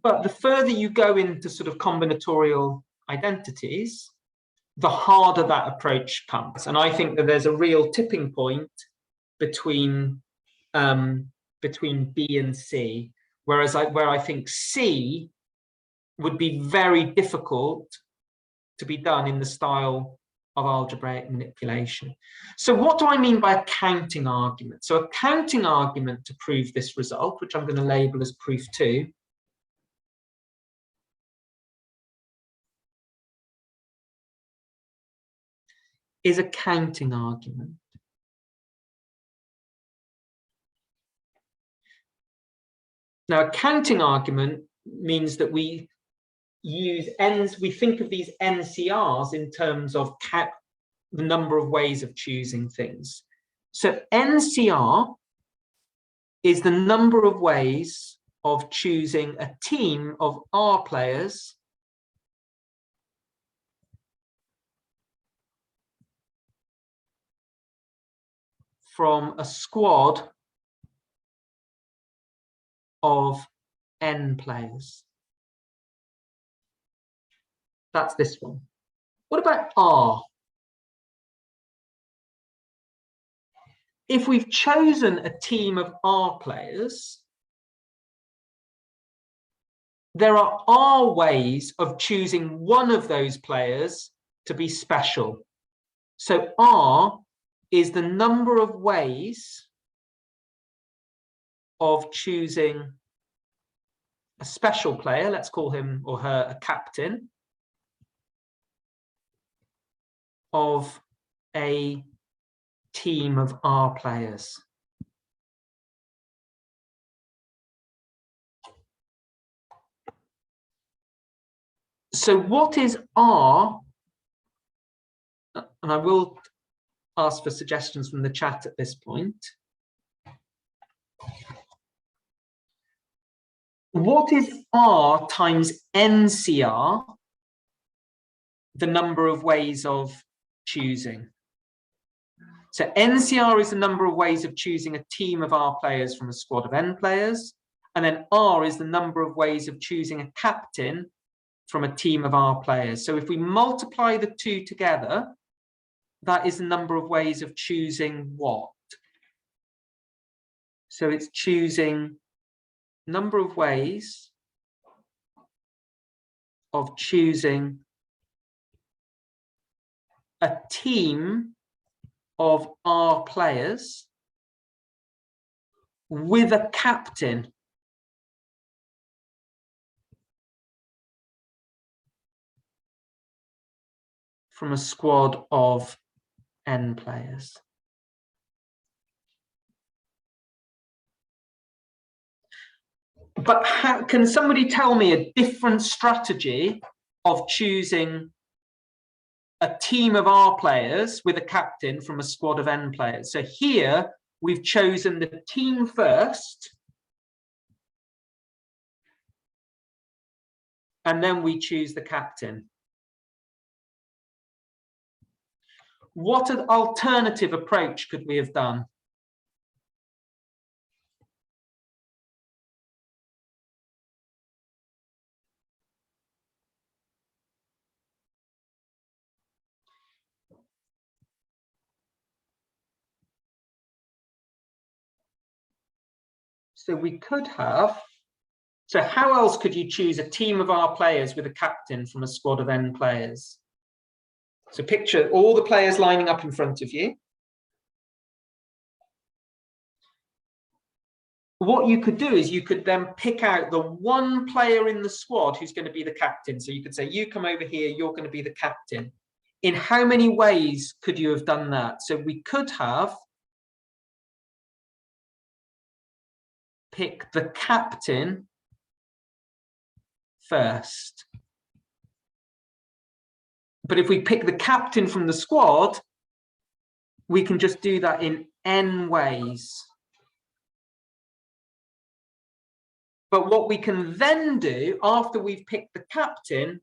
But the further you go into sort of combinatorial identities, the harder that approach comes. And I think that there's a real tipping point between B and C, where I think C would be very difficult to be done in the style of algebraic manipulation. So what do I mean by a counting argument? So a counting argument to prove this result, which I'm going to label as proof 2, is a counting argument. Now, a counting argument means that we use we think of these NCRs in terms of the number of ways of choosing things. So NCR is the number of ways of choosing a team of R players from a squad of N players. That's this one. What about R? If we've chosen a team of R players, there are R ways of choosing one of those players to be special. So R is the number of ways of choosing a special player, let's call him or her a captain, of a team of R players. So what is R? And I will ask for suggestions from the chat at this point. What is R times NCR, the number of ways of choosing? So NCR is the number of ways of choosing a team of R players from a squad of N players. And then R is the number of ways of choosing a captain from a team of R players. So if we multiply the two together, that is the number of ways of choosing what? So it's choosing number of ways of choosing a team of R players with a captain. From a squad of N players. But how, can somebody tell me a different strategy of choosing a team of R players with a captain from a squad of N players? So here we've chosen the team first, and then we choose the captain. What an alternative approach could we have done? So we could have, so how else could you choose a team of R players with a captain from a squad of N players? So picture all the players lining up in front of you. What you could do is you could then pick out the one player in the squad who's going to be the captain. So you could say, you come over here, you're going to be the captain. In how many ways could you have done that? So we could have picked the captain first. But if we pick the captain from the squad, we can just do that in N ways. But what we can then do after we've picked the captain,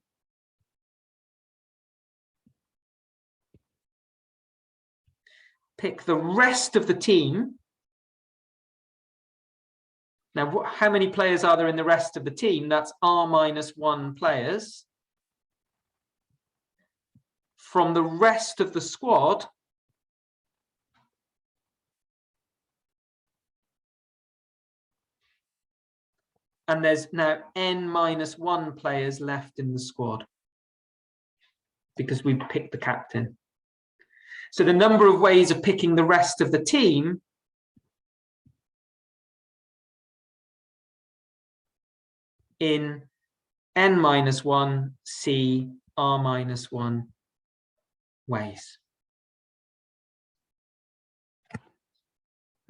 pick the rest of the team. Now, how many players are there in the rest of the team? That's R-1 players. From the rest of the squad, and there's now N-1 players left in the squad because we picked the captain. So the number of ways of picking the rest of the team in N-1 C R-1 ways.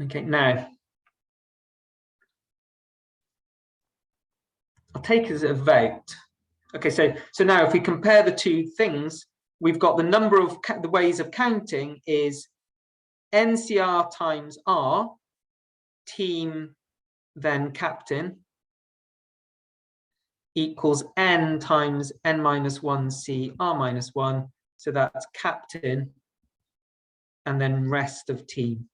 Okay, now I'll take it as a vote. Okay, so now if we compare the two things, we've got the number of the ways of counting is NCR times R, team then captain, equals N times N-1 C R-1. So that's captain and then rest of team.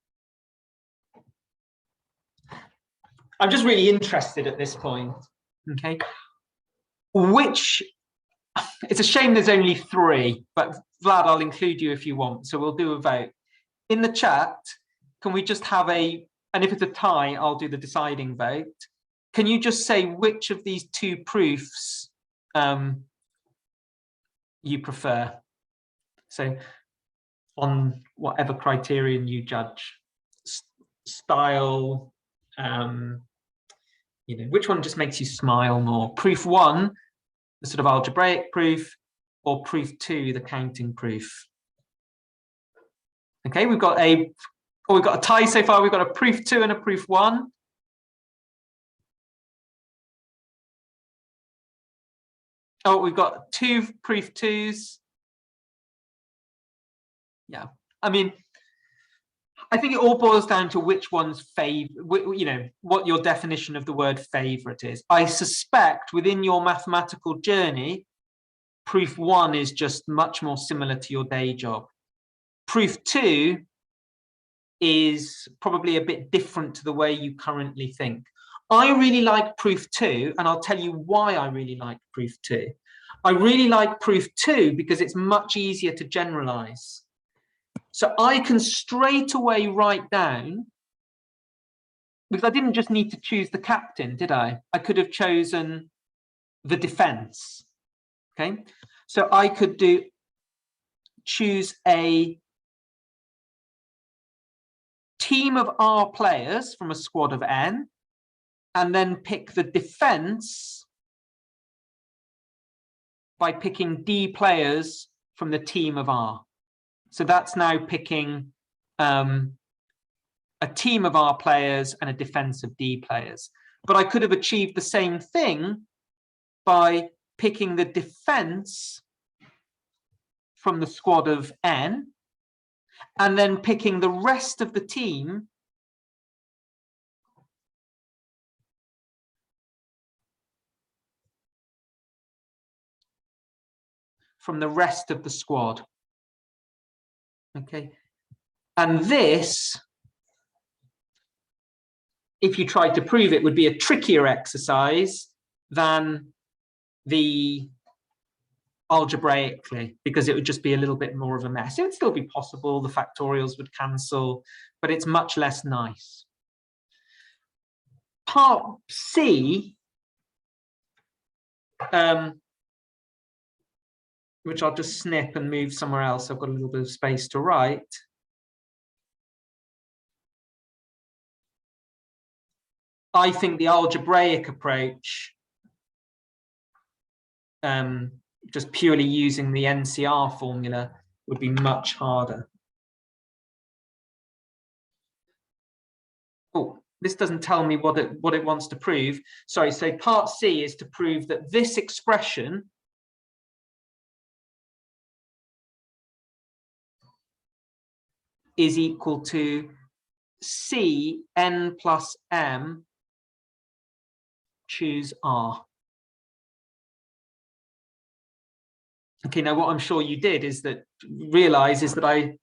I'm just really interested at this point. Okay, which, it's a shame there's only 3, but Vlad, I'll include you if you want. So we'll do a vote. In the chat, can we just have a, and if it's a tie, I'll do the deciding vote. Can you just say which of these 2 proofs you prefer? So on whatever criterion you judge, style, you know, which one just makes you smile more? Proof 1, the sort of algebraic proof, or proof 2, the counting proof? Okay, we've got a tie so far. We've got a proof 2 and a proof 1. Oh, we've got 2 proof 2s. Yeah, I mean, I think it all boils down to which one's favorite, you know, what your definition of the word favorite is. I suspect within your mathematical journey, proof 1 is just much more similar to your day job. Proof 2 is probably a bit different to the way you currently think. I really like proof 2, and I'll tell you why I really like proof 2. I really like proof 2 because it's much easier to generalize. So I can straight away write down, because I didn't just need to choose the captain, did I? I could have chosen the defense. Okay, so I could choose a team of R players from a squad of N, and then pick the defense by picking D players from the team of R. So that's now picking a team of R players and a defense of D players. But I could have achieved the same thing by picking the defense from the squad of n, and then picking the rest of the team from the rest of the squad. Okay, and this, if you tried to prove it, would be a trickier exercise than the algebraically, because it would just be a little bit more of a mess. It would still be possible, the factorials would cancel, but it's much less nice. Part C, which I'll just snip and move somewhere else. I've got a little bit of space to write. I think the algebraic approach, just purely using the NCR formula, would be much harder. Oh, this doesn't tell me what it wants to prove. Sorry, so part C is to prove that this expression is equal to C n plus m choose R. Okay, now what I'm sure you did is that realize is that I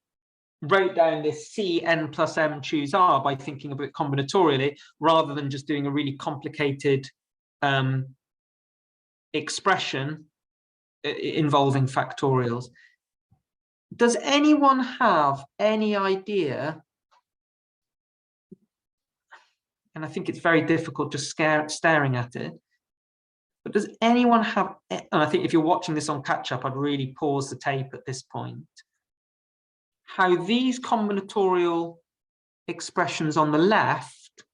wrote down this C n plus m choose R by thinking of it combinatorially, rather than just doing a really complicated expression involving factorials. Does anyone have any idea? And I think it's very difficult just staring at it. But does anyone have, and I think if you're watching this on catch up, I'd really pause the tape at this point, how these combinatorial expressions on the left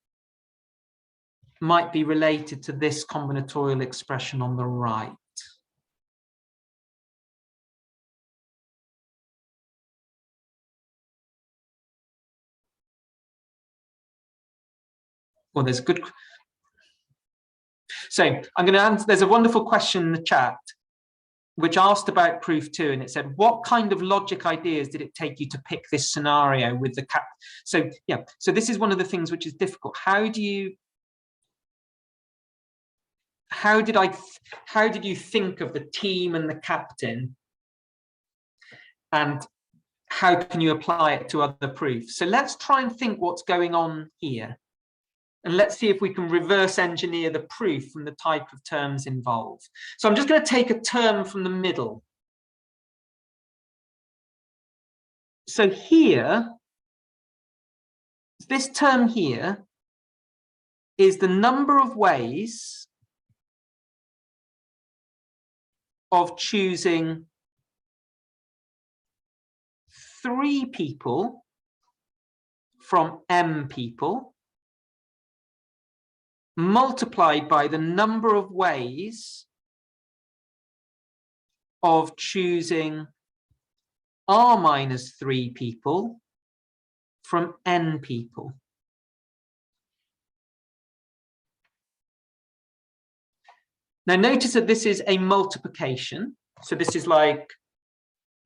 might be related to this combinatorial expression on the right? Well, there's good. So I'm going to answer, there's a wonderful question in the chat which asked about proof 2, and it said, what kind of logic ideas did it take you to pick this scenario with the cap? So yeah, so this is one of the things which is difficult. How did you think of the team and the captain, and how can you apply it to other proofs? So let's try and think what's going on here. And let's see if we can reverse engineer the proof from the type of terms involved. So I'm just going to take a term from the middle. So here, this term here is the number of ways of choosing 3 people from m people, multiplied by the number of ways of choosing r minus 3 people from n people. Now notice that this is a multiplication. So this is like,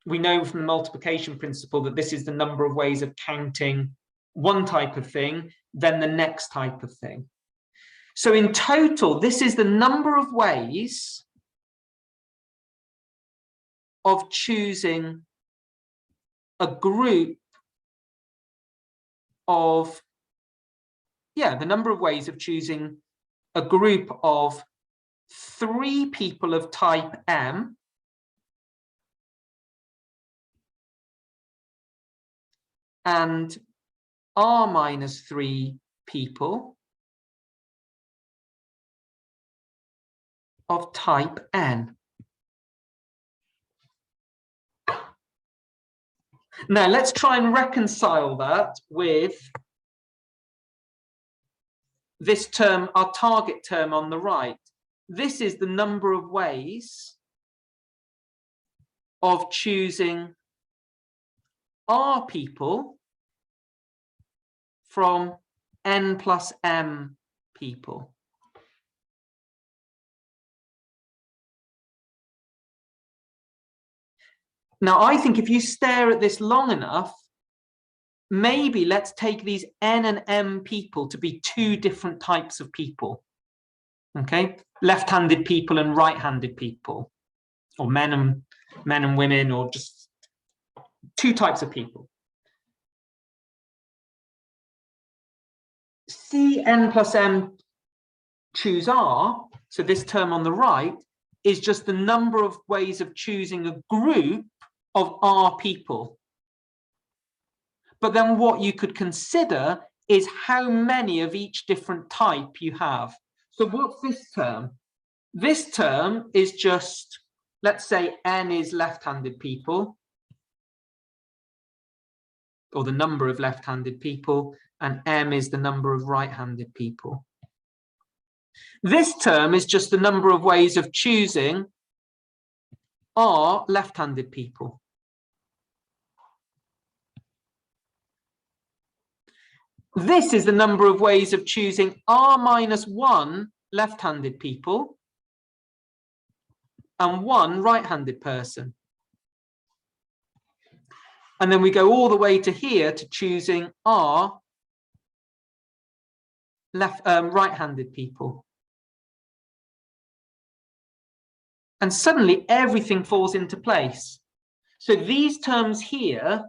we know from the multiplication principle that this is the number of ways of counting one type of thing, then the next type of thing. So in total, this is the number of ways of choosing a group of, the number of ways of choosing a group of 3 people of type M and R minus 3 people of type N. Now let's try and reconcile that with this term, our target term on the right. This is the number of ways of choosing R people from N plus M people. Now, I think if you stare at this long enough, maybe let's take these N and M people to be two different types of people. Okay, left-handed people and right-handed people, or men and women, or just two types of people. Cn plus m choose R, so this term on the right, is just the number of ways of choosing a group of R people. But then what you could consider is how many of each different type you have. So what's this term? This term is just, let's say N is left-handed people, or the number of left-handed people, and M is the number of right-handed people. This term is just the number of ways of choosing R left-handed people. This is the number of ways of choosing R minus 1 left-handed people and 1 right-handed person. And then we go all the way to here to choosing R right-handed people. And suddenly everything falls into place. So these terms here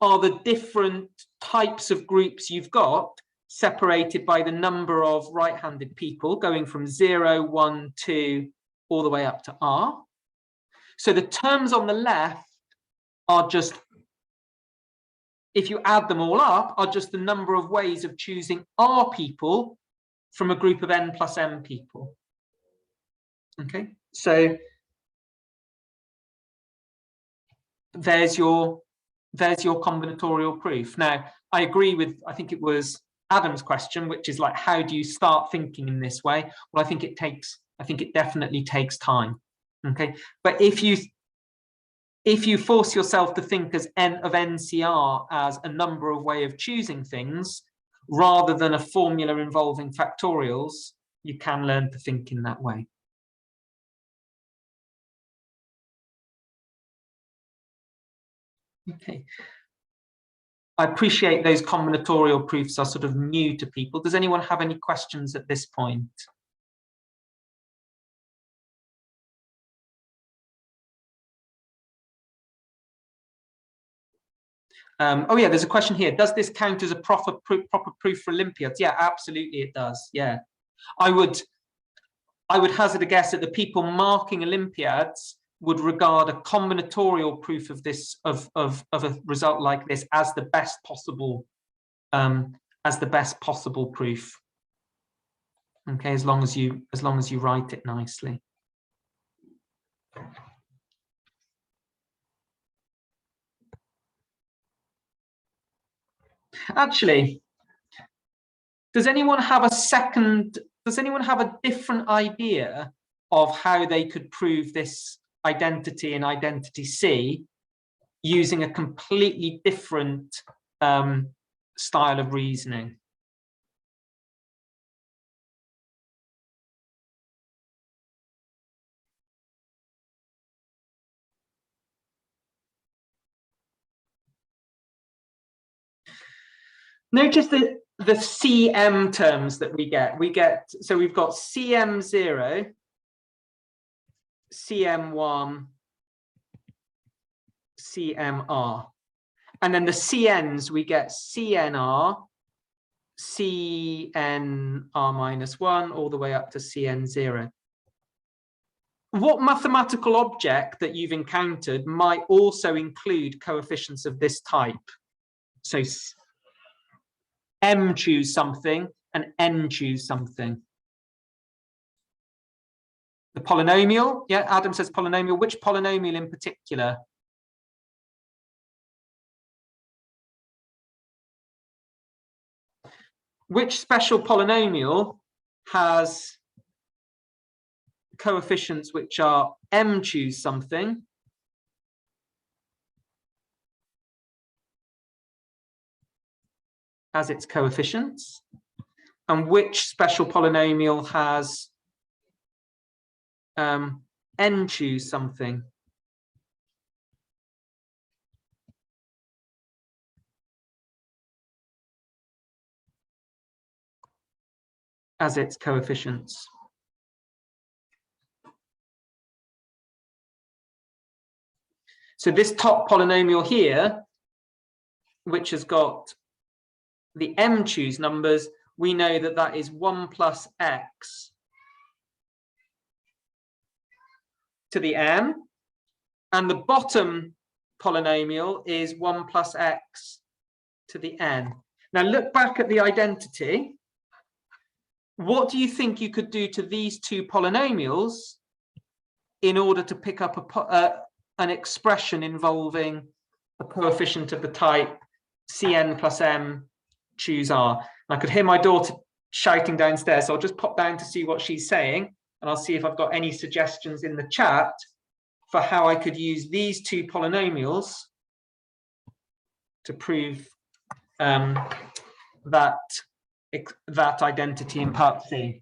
are the different types of groups you've got, separated by the number of right-handed people, going from 0, 1, 2, all the way up to R. So the terms on the left are just, if you add them all up, are just the number of ways of choosing R people from a group of N plus M people. Okay, so there's your combinatorial proof. Now, I agree with, I think it was Adam's question, which is like, how do you start thinking in this way? Well, I think it definitely takes time. Okay, but if you force yourself to think as N of NCR as a number of way of choosing things, rather than a formula involving factorials, you can learn to think in that way. Okay. I appreciate those combinatorial proofs are sort of new to people. Does anyone have any questions at this point? Oh yeah, there's a question here. Does this count as a proper proof for Olympiads? Yeah, absolutely it does. Yeah, I would hazard a guess that the people marking Olympiads would regard a combinatorial proof of this of a result like this as the best possible proof. Okay, as long as you write it nicely. Actually, does anyone have a different idea of how they could prove this identity in identity C using a completely different style of reasoning? Notice the CM terms that we get. So we've got CM0, CM1, CMR. And then the CNs, we get CNR, CNR minus 1, all the way up to CN0. What mathematical object that you've encountered might also include coefficients of this type? So M choose something and N choose something. The polynomial, yeah, Adam says polynomial. Which polynomial in particular? Which special polynomial has coefficients which are M choose something as its coefficients, and which special polynomial has N choose something as its coefficients. So this top polynomial here, which has got the m choose numbers, we know that that is 1 plus x to the m, and the bottom polynomial is 1 plus x to the n. Now look back at the identity. What do you think you could do to these two polynomials in order to pick up an expression involving a coefficient of the type Cn plus m choose r? And I could hear my daughter shouting downstairs, so I'll just pop down to see what she's saying, and I'll see if I've got any suggestions in the chat for how I could use these two polynomials to prove that identity in part C.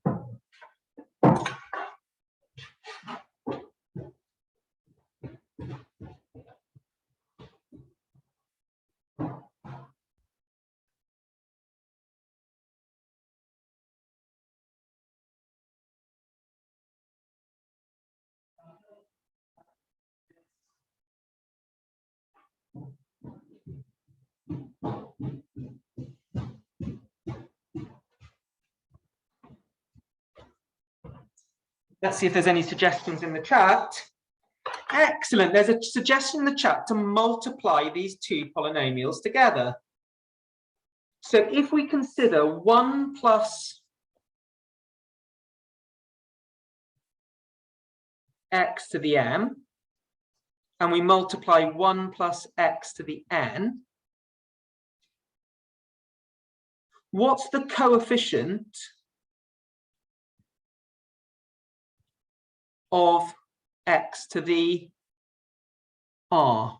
Let's see if there's any suggestions in the chat. Excellent. There's a suggestion in the chat to multiply these two polynomials together. So if we consider 1 plus x to the m, and we multiply 1 plus x to the n, what's the coefficient of x to the r?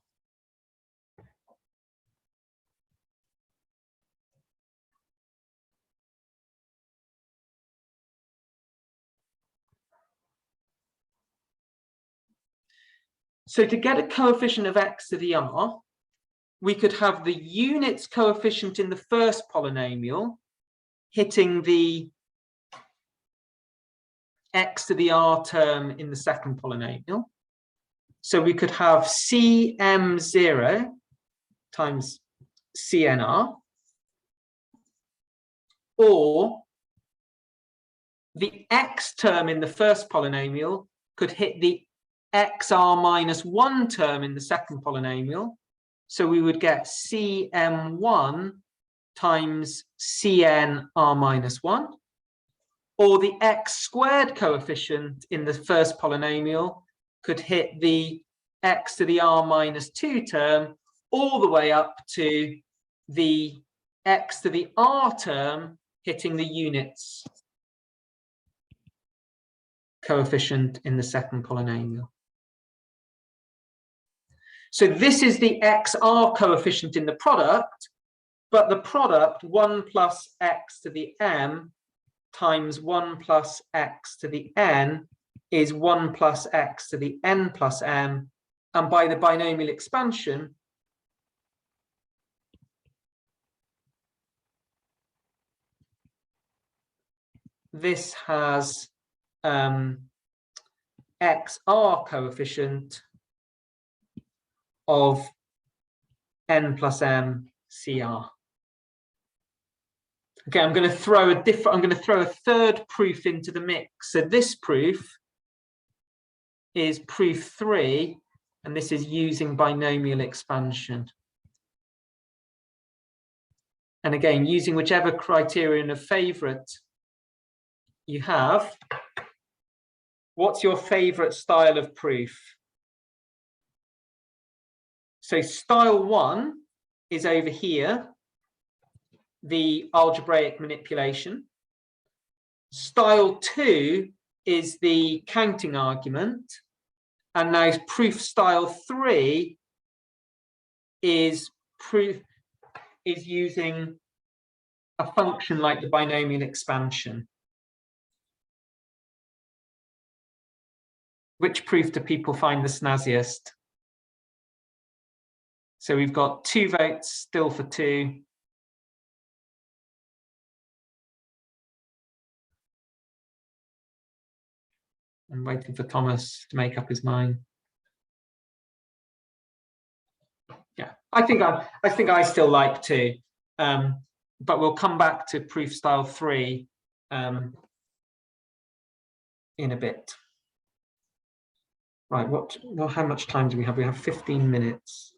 So to get a coefficient of x to the r, we could have the units coefficient in the first polynomial hitting the x to the r term in the second polynomial. So we could have cm0 times cnr, or the x term in the first polynomial could hit the xr minus 1 term in the second polynomial. So we would get cm1 times cnr minus 1, or the x squared coefficient in the first polynomial could hit the x to the r minus 2 term all the way up to the x to the r term hitting the units coefficient in the second polynomial. So this is the xr coefficient in the product, but the product 1 plus x to the m times 1 plus x to the n is 1 plus x to the n plus m, and by the binomial expansion, this has xr coefficient of n plus m cr. Okay, I'm going to throw a third proof into the mix. So this proof is proof 3, and this is using binomial expansion. And again, using whichever criterion of favorite you have. What's your favorite style of proof? So style 1 is over here, the algebraic manipulation. Style 2 is the counting argument. And now proof style 3 is using a function like the binomial expansion. Which proof do people find the snazziest? So we've got 2 votes still for 2. I'm waiting for Thomas to make up his mind. Yeah, I think I still like 2, but we'll come back to proof style 3 in a bit. Right, well, how much time do we have? We have 15 minutes.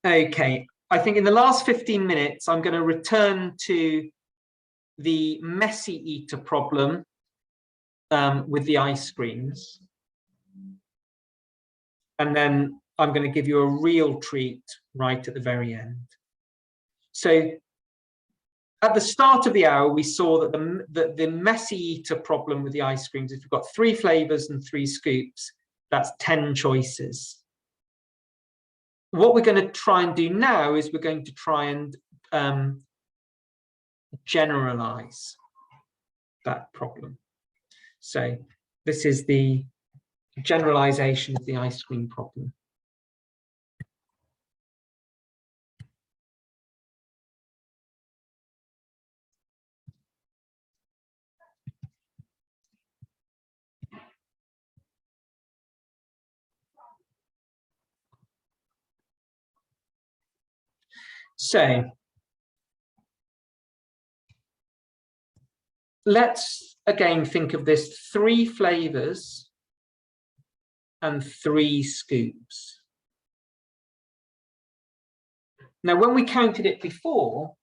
Okay, I think in the last 15 minutes, I'm going to return to the messy eater problem with the ice creams. And then I'm going to give you a real treat right at the very end. So at the start of the hour, we saw that the messy eater problem with the ice creams, if we've got 3 flavors and 3 scoops, that's 10 choices. What we're going to try and do now is we're going to try and generalize that problem. So this is the generalization of the ice cream problem. So let's again think of this 3 flavors and 3 scoops. Now, when we counted it before,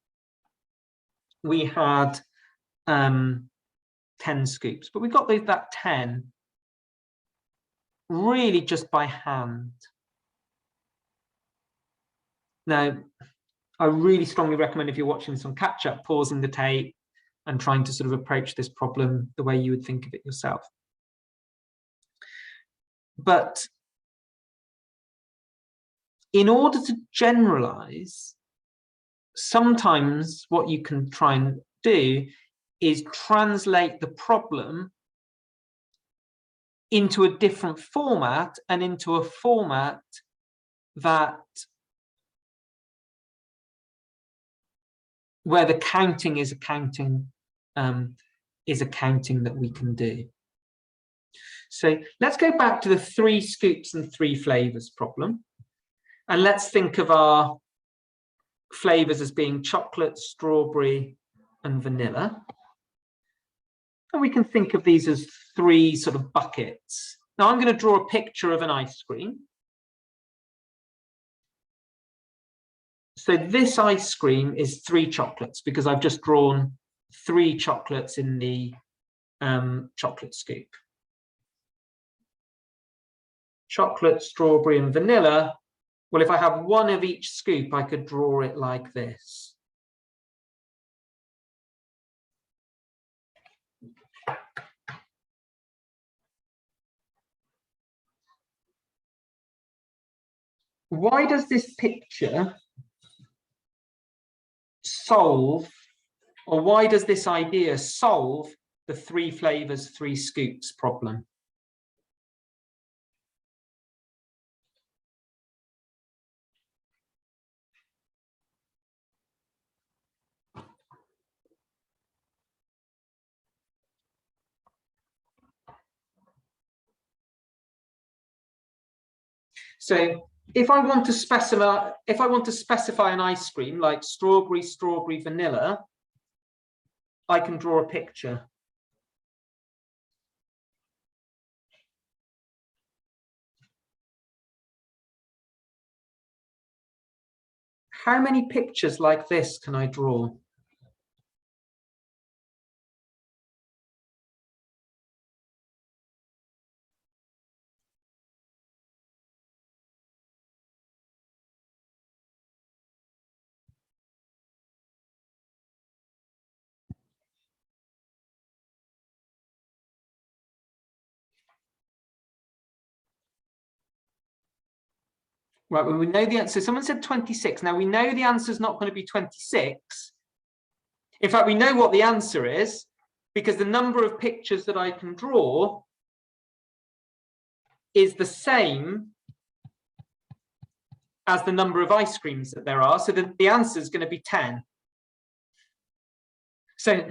we had 10 scoops, but we got that 10 really just by hand. Now, I really strongly recommend, if you're watching this on catch up, pausing the tape and trying to sort of approach this problem the way you would think of it yourself. But in order to generalize, sometimes what you can try and do is translate the problem into a different format, and into a format that where the counting is accounting that we can do. So let's go back to the 3 scoops and 3 flavors problem, and let's think of our flavors as being chocolate, strawberry, and vanilla. And we can think of these as 3 sort of buckets. Now I'm going to draw a picture of an ice cream. So this ice cream is 3 chocolates, because I've just drawn 3 chocolates in the chocolate scoop. Chocolate, strawberry, and vanilla. Well, if I have 1 of each scoop, I could draw it like this. Why does this picture solve, or why does this idea solve the 3 flavors, 3 scoops problem? So if I want to specify an ice cream like strawberry, strawberry, vanilla, I can draw a picture. How many pictures like this can I draw? Right, well, we know the answer. Someone said 26. Now we know the answer is not going to be 26. In fact, we know what the answer is, because the number of pictures that I can draw is the same as the number of ice creams that there are. So the answer is going to be 10. So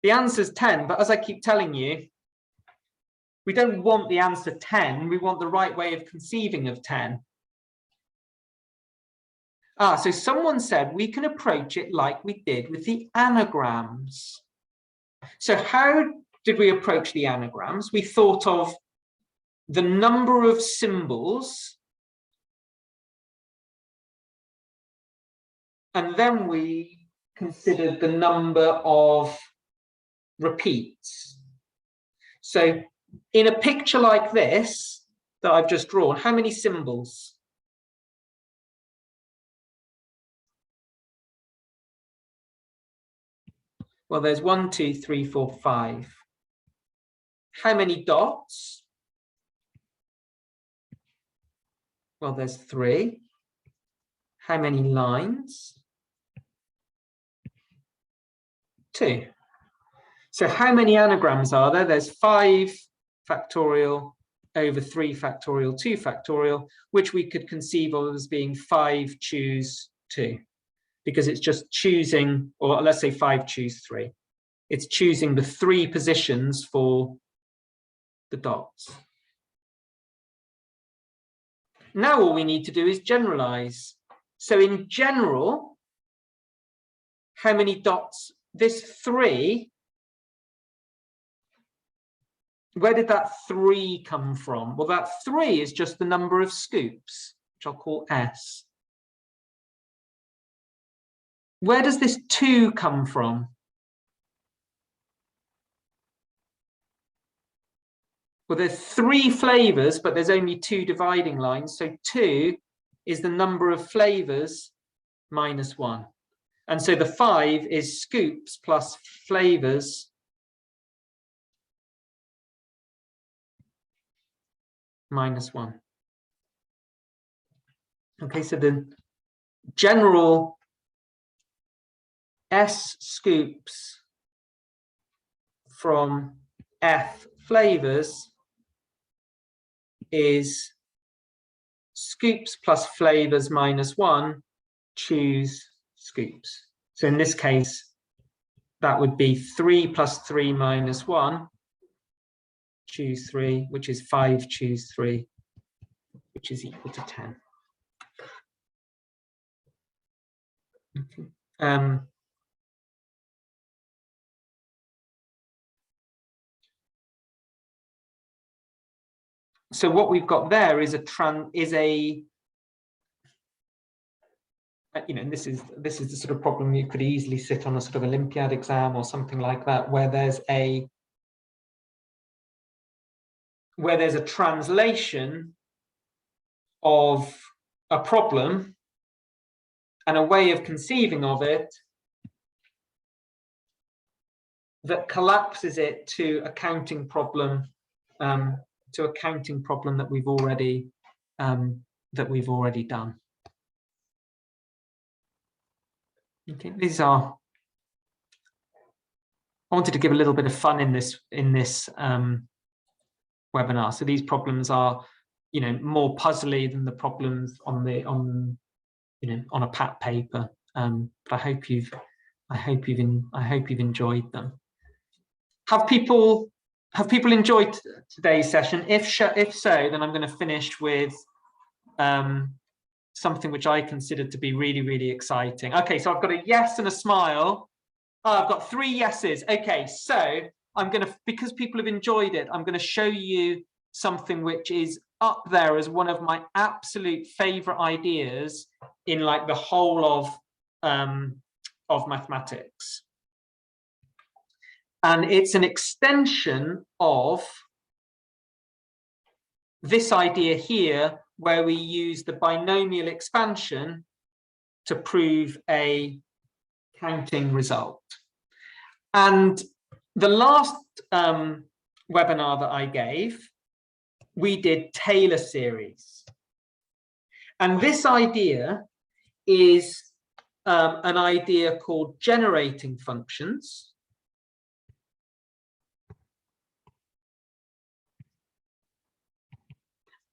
the answer is 10, but as I keep telling you, we don't want the answer 10, we want the right way of conceiving of 10. So someone said we can approach it like we did with the anagrams. So how did we approach the anagrams? We thought of the number of symbols, and then we considered the number of repeats. So in a picture like this that I've just drawn, how many symbols? Well, there's 1, 2, 3, 4, 5. How many dots? Well, there's 3. How many lines? 2. So how many anagrams are there? There's 5 factorial over 3 factorial, 2 factorial, which we could conceive of as being 5 choose 2, because it's just choosing, or let's say 5 choose 3. It's choosing the 3 positions for the dots. Now all we need to do is generalize. So in general, how many dots? This 3, where did that 3 come from? Well, that 3 is just the number of scoops, which I'll call S. Where does this 2 come from? Well, there's 3 flavors, but there's only 2 dividing lines. So 2 is the number of flavors minus 1. And so the 5 is scoops plus flavors minus 1. Okay, so the general S scoops from F flavors is scoops plus flavors minus 1, choose scoops. So in this case, that would be 3 plus 3 minus 1, choose 3, which is 5 choose 3, which is equal to 10. Okay. So what we've got there is and this is the sort of problem you could easily sit on a sort of Olympiad exam or something like that, where there's a translation of a problem and a way of conceiving of it that collapses it to a counting problem, that we've already done. Okay, I wanted to give a little bit of fun in this webinar. So these problems are, more puzzly than the problems on a pat paper. But I hope you've enjoyed them. Have people enjoyed today's session? If so, then I'm going to finish with something which I consider to be really, really exciting. Okay, so I've got a yes and a smile. Oh, I've got 3 yeses. Okay, so I'm going to, because people have enjoyed it, I'm going to show you something which is up there as one of my absolute favorite ideas in like the whole of mathematics. And it's an extension of this idea here, where we use the binomial expansion to prove a counting result. And the last webinar that I gave, we did Taylor series. And this idea is an idea called generating functions.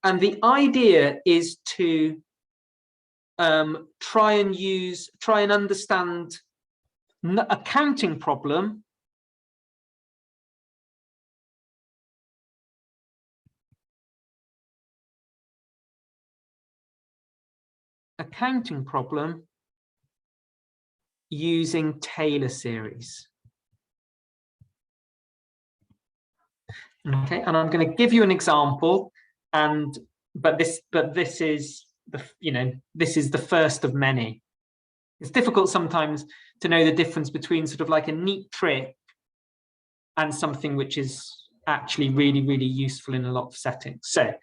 And the idea is to try and understand a counting problem using Taylor series. Okay, and I'm going to give you an example, but this is this is the first of many. It's difficult sometimes to know the difference between sort of like a neat trick and something which is actually really, really useful in a lot of settings. So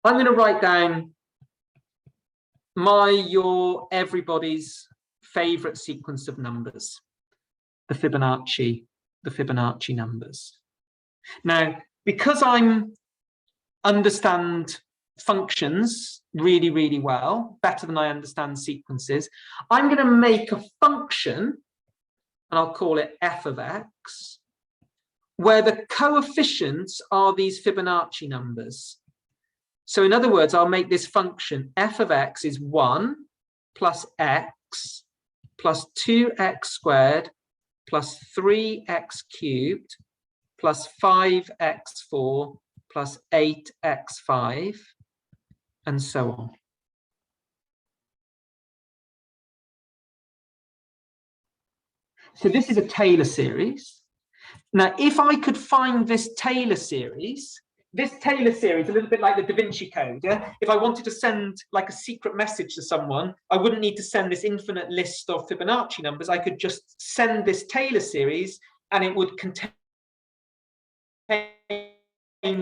I'm going to write down everybody's favorite sequence of numbers, the Fibonacci numbers. Now, because I understand functions really, really well, better than I understand sequences, I'm going to make a function, and I'll call it f of x, where the coefficients are these Fibonacci numbers. So in other words, I'll make this function f of x is 1 plus x plus 2x squared plus 3x cubed plus 5x4 plus 8x5, and so on. So this is a Taylor series. Now, if I could find this Taylor series, a little bit like the Da Vinci Code, yeah? If I wanted to send like a secret message to someone, I wouldn't need to send this infinite list of Fibonacci numbers. I could just send this Taylor series, and it would contain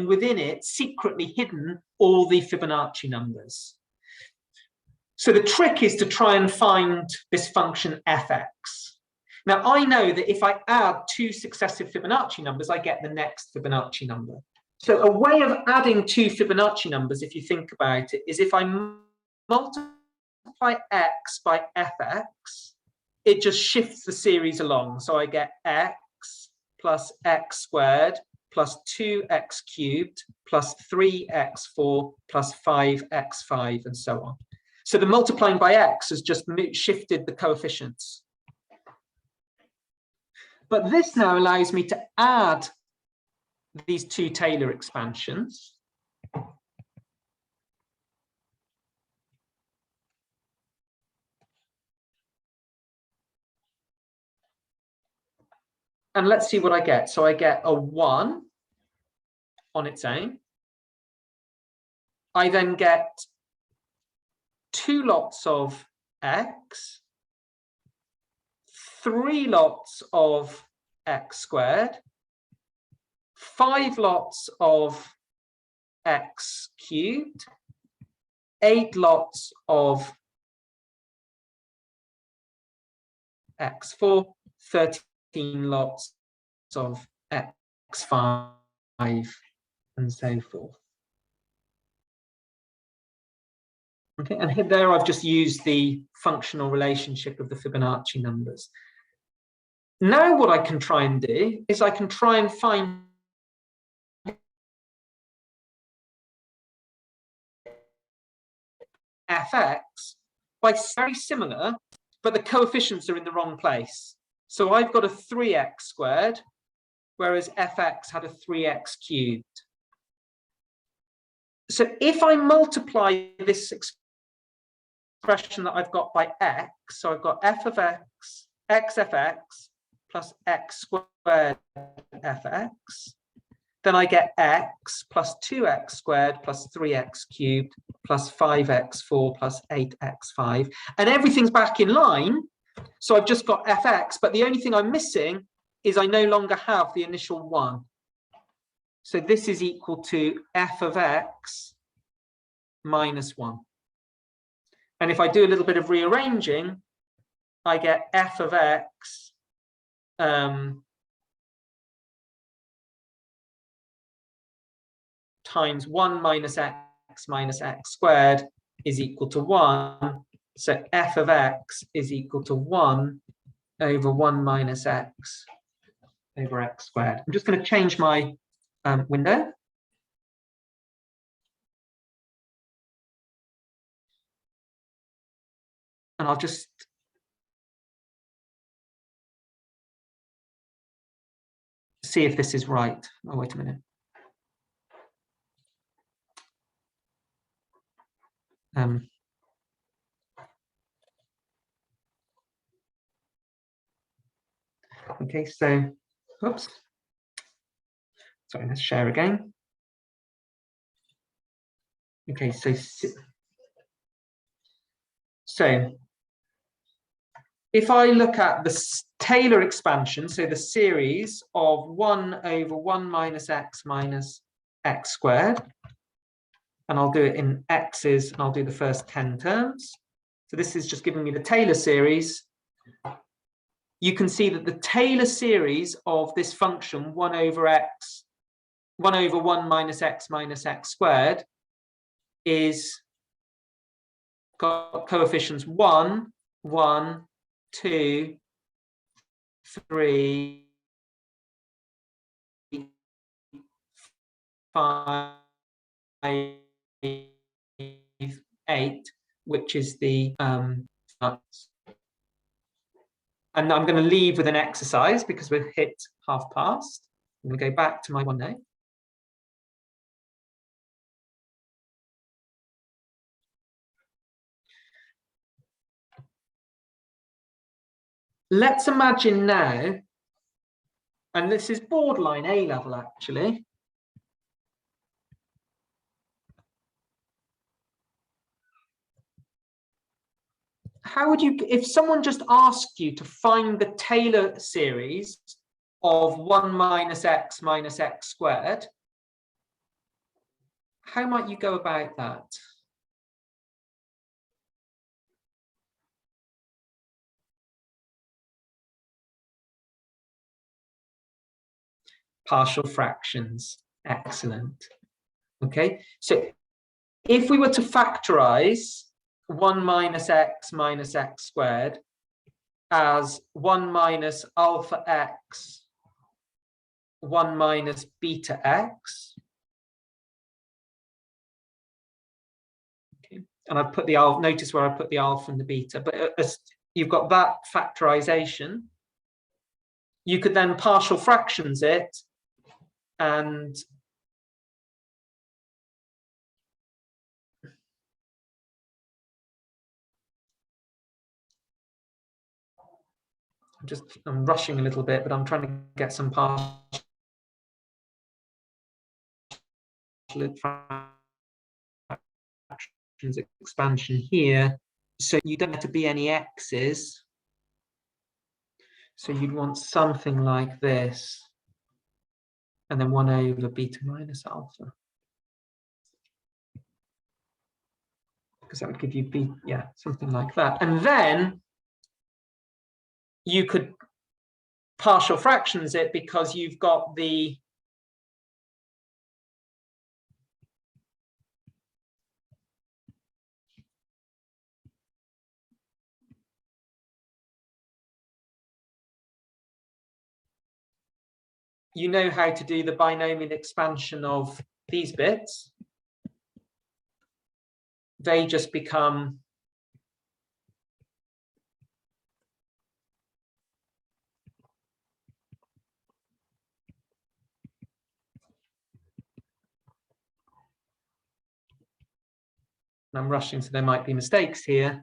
within it, secretly hidden, all the Fibonacci numbers. So the trick is to try and find this function fx. Now, I know that if I add two successive Fibonacci numbers, I get the next Fibonacci number. So a way of adding two Fibonacci numbers, if you think about it, is if I multiply x by fx, it just shifts the series along. So I get x plus x squared plus 2x cubed plus 3x4 plus 5x5, and so on. So the multiplying by x has just shifted the coefficients. But this now allows me to add these two Taylor expansions. And let's see what I get. So I get a 1 on its own. I then get 2 lots of x, 3 lots of x squared, 5 lots of x cubed, 8 lots of x4, 13 lots of x5, and so forth. Okay, and here there I've just used the functional relationship of the Fibonacci numbers. Now what I can try and do is I can try and find fx by very similar, but the coefficients are in the wrong place. So I've got a 3x squared, whereas fx had a 3x cubed. So if I multiply this expression that I've got by x, so I've got f of x, x fx plus x squared fx, then I get x plus 2x squared plus 3x cubed plus 5x4 plus 8x5, and everything's back in line. So I've just got fx, but the only thing I'm missing is I no longer have the initial 1. So this is equal to f of x minus 1. And if I do a little bit of rearranging, I get f of x times 1 minus x squared is equal to 1. So f of x is equal to 1 over 1 minus x over x squared. I'm just going to change my window. And I'll just see if this is right. Oh, wait a minute. Okay, so, oops. Sorry, let's share again. Okay, so if I look at the Taylor expansion, so the series of 1 over 1 minus x squared, and I'll do it in x's, and I'll do the first 10 terms. So this is just giving me the Taylor series. You can see that the Taylor series of this function 1 over 1 minus x squared is got coefficients 1, 1, 2, 3, 5, 8, which is the and I'm going to leave with an exercise because we've hit half past. I'm going to go back to my OneNote. Let's imagine now, and this is borderline A level actually. How would you, if someone just asked you to find the Taylor series of 1 minus x squared, how might you go about that? Partial fractions, excellent. Okay, so if we were to factorize 1 minus x squared as 1 minus alpha x, 1 minus beta x, okay, and I've put the alpha, notice where I put the alpha and the beta, but as you've got that factorization, you could then partial fractions it, and I'm rushing a little bit, but I'm trying to get some partial fractions expansion here. So you don't have to be any x's. So you'd want something like this, and then 1 over beta minus alpha. Because that would give you beta, yeah, something like that. And then you could partial fractions it because you've got the you know how to do the binomial expansion of these bits. They just become I'm rushing, so there might be mistakes here.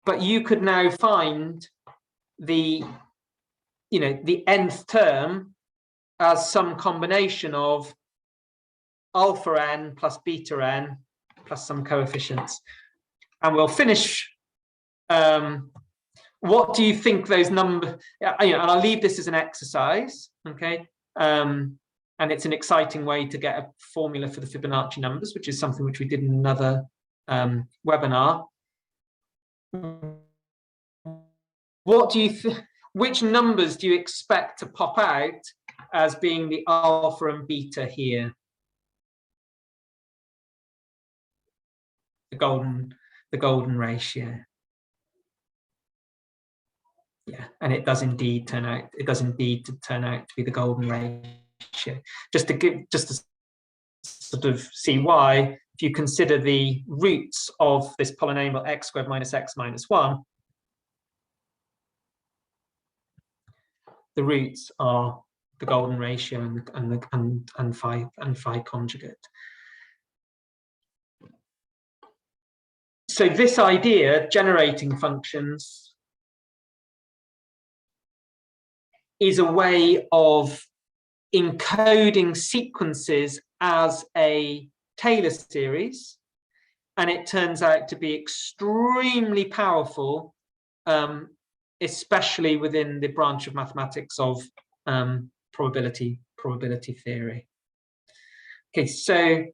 But you could now find the, you know, the nth term as some combination of alpha n plus beta n plus some coefficients. And we'll finish. What do you think those numbers, you know, and I'll leave this as an exercise, okay? And it's an exciting way to get a formula for the Fibonacci numbers, which is something which we did in another webinar. What do you which numbers do you expect to pop out as being the alpha and beta here? The golden ratio. Yeah, and it does indeed turn out to be the golden ratio. Just to sort of see why. If you consider the roots of this polynomial x squared minus x minus 1, the roots are the golden ratio and phi conjugate. So this idea, generating functions, is a way of encoding sequences as a Taylor series, and it turns out to be extremely powerful, especially within the branch of mathematics of probability theory. Okay, so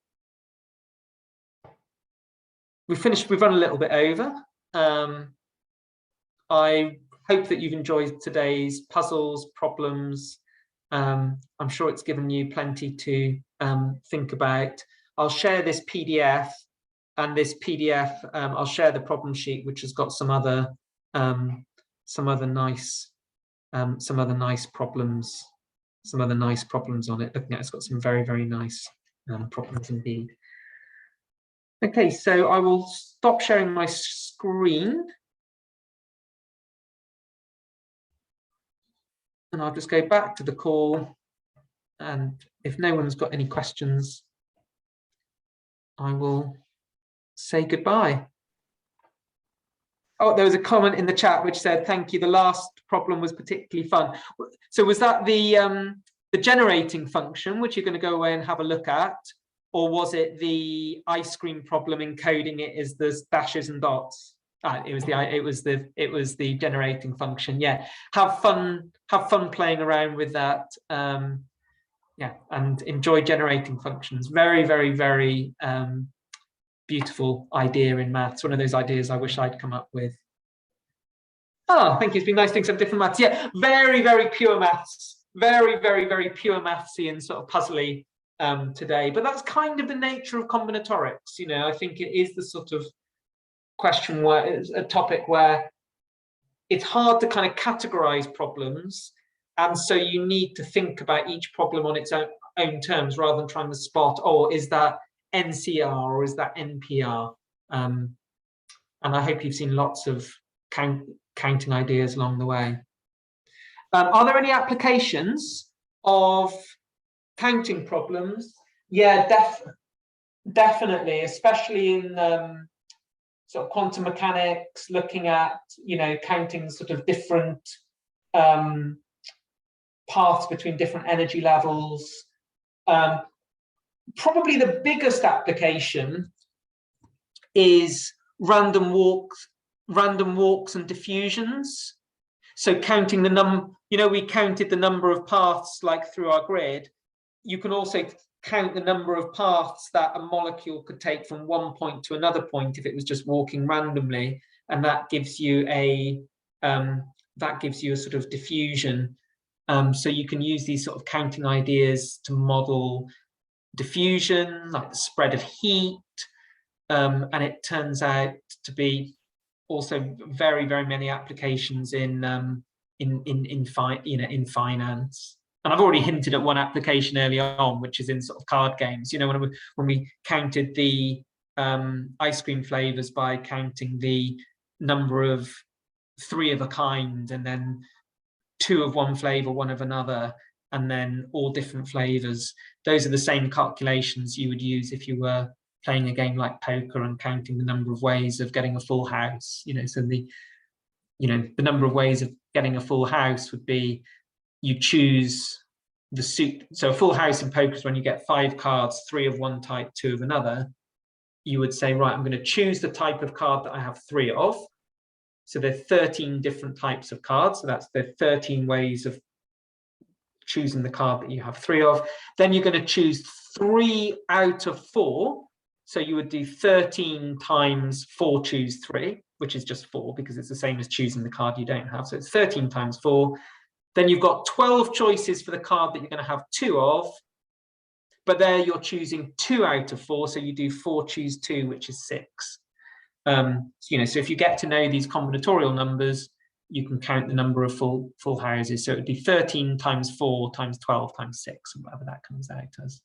we've run a little bit over. I hope that you've enjoyed today's puzzles, problems. I'm sure it's given you plenty to think about. I'll share this PDF, and this PDF, I'll share the problem sheet, which has got some other nice problems, on it. Looking at it's got some very, very nice problems indeed. Okay, so I will stop sharing my screen, and I'll just go back to the call, and if no one's got any questions, I will say goodbye. Oh, there was a comment in the chat which said, thank you, the last problem was particularly fun. So was that the generating function, which you're going to go away and have a look at, or was it the ice cream problem encoding it as the dashes and dots? It was the generating function. Yeah, have fun playing around with that. Yeah, and enjoy generating functions. Very, very, very beautiful idea in maths. One of those ideas I wish I'd come up with. Oh, thank you. It's been nice doing some different maths. Yeah, very, very pure maths. Very, very, very pure mathsy and sort of puzzly today. But that's kind of the nature of combinatorics. You know, I think it is the sort of question where it's a topic where it's hard to kind of categorize problems, and so you need to think about each problem on its own terms rather than trying to spot, oh, is that NCR or is that NPR? And I hope you've seen lots of counting ideas along the way. Are there any applications of counting problems? Yeah, definitely, especially in sort of quantum mechanics, looking at, you know, counting sort of different paths between different energy levels. Probably the biggest application is random walks and diffusions. So counting the we counted the number of paths like through our grid. You can also count the number of paths that a molecule could take from one point to another point if it was just walking randomly, and that gives you a sort of diffusion. So you can use these sort of counting ideas to model diffusion, like the spread of heat, and it turns out to be also very, very many applications in finance. And I've already hinted at one application early on, which is in sort of card games. You know, when we counted the ice cream flavors by counting the number of 3 of a kind, and then 2 of one flavor, 1 of another, and then all different flavors. Those are the same calculations you would use if you were playing a game like poker and counting the number of ways of getting a full house. You know, so the number of ways of getting a full house would be, you choose the suit. So a full house in poker is when you get 5 cards, 3 of one type, 2 of another. You would say, right, I'm going to choose the type of card that I have 3 of. So there are 13 different types of cards. So that's the 13 ways of choosing the card that you have 3 of. Then you're going to choose 3 out of 4. So you would do 13 times 4 choose 3, which is just 4, because it's the same as choosing the card you don't have. So it's 13 times 4. Then you've got 12 choices for the card that you're going to have 2 of, but there you're choosing 2 out of 4, so you do 4 choose 2, which is 6. So if you get to know these combinatorial numbers, you can count the number of full houses. So it would be 13 times 4 times 12 times 6, and whatever that comes out as.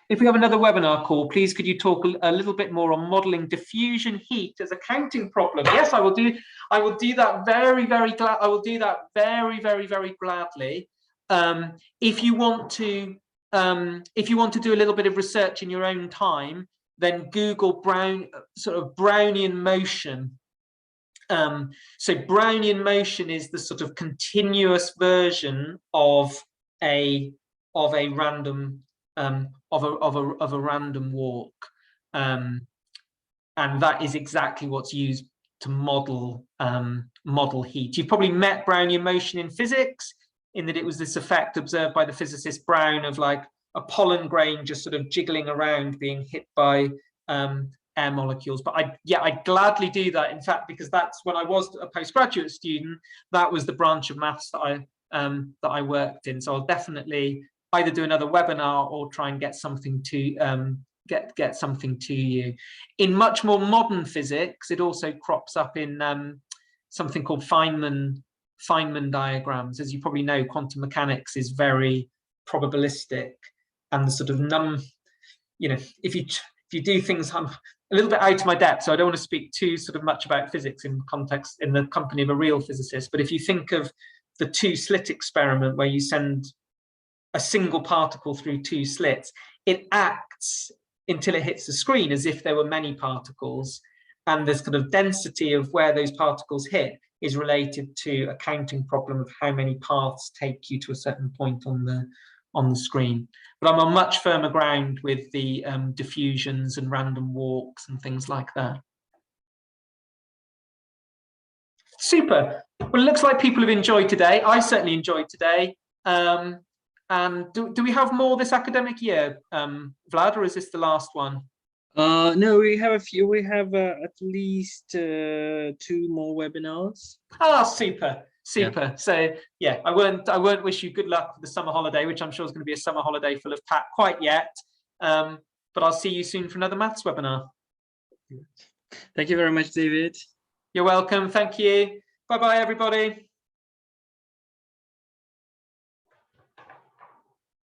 if we have another webinar call, please could you talk a little bit more on modeling diffusion heat as a counting problem? Yes, I will do that very gladly. If you want to do a little bit of research in your own time, then Google Brownian motion. So Brownian motion is the sort of continuous version of a random random walk, and that is exactly what's used to model heat. You've probably met Brownian motion in physics, in that it was this effect observed by the physicist Brown of like a pollen grain just sort of jiggling around being hit by air molecules. But I'd gladly do that, in fact, because that's when I was a postgraduate student, that was the branch of maths that I worked in. So I'll definitely either do another webinar or try and get something to get something to you. In much more modern physics, it also crops up in something called Feynman diagrams. As you probably know, quantum mechanics is very probabilistic, and the sort of if you do things, I'm a little bit out of my depth, so I don't want to speak too sort of much about physics in the company of a real physicist. But if you think of the two-slit experiment, where you send a single particle through two slits, it acts until it hits the screen as if there were many particles, and this kind of density of where those particles hit is related to a counting problem of how many paths take you to a certain point on the screen. But I'm on much firmer ground with the diffusions and random walks and things like that. Super. Well, it looks like people have enjoyed today. I certainly enjoyed today. And do we have more this academic year, Vlad, or is this the last one? No, we have a few. We have at least 2 more webinars. Ah, super. Yeah. So yeah, I won't wish you good luck for the summer holiday, which I'm sure is going to be a summer holiday full of Pat quite yet. But I'll see you soon for another maths webinar. Thank you very much, David. You're welcome. Thank you. Bye-bye, everybody.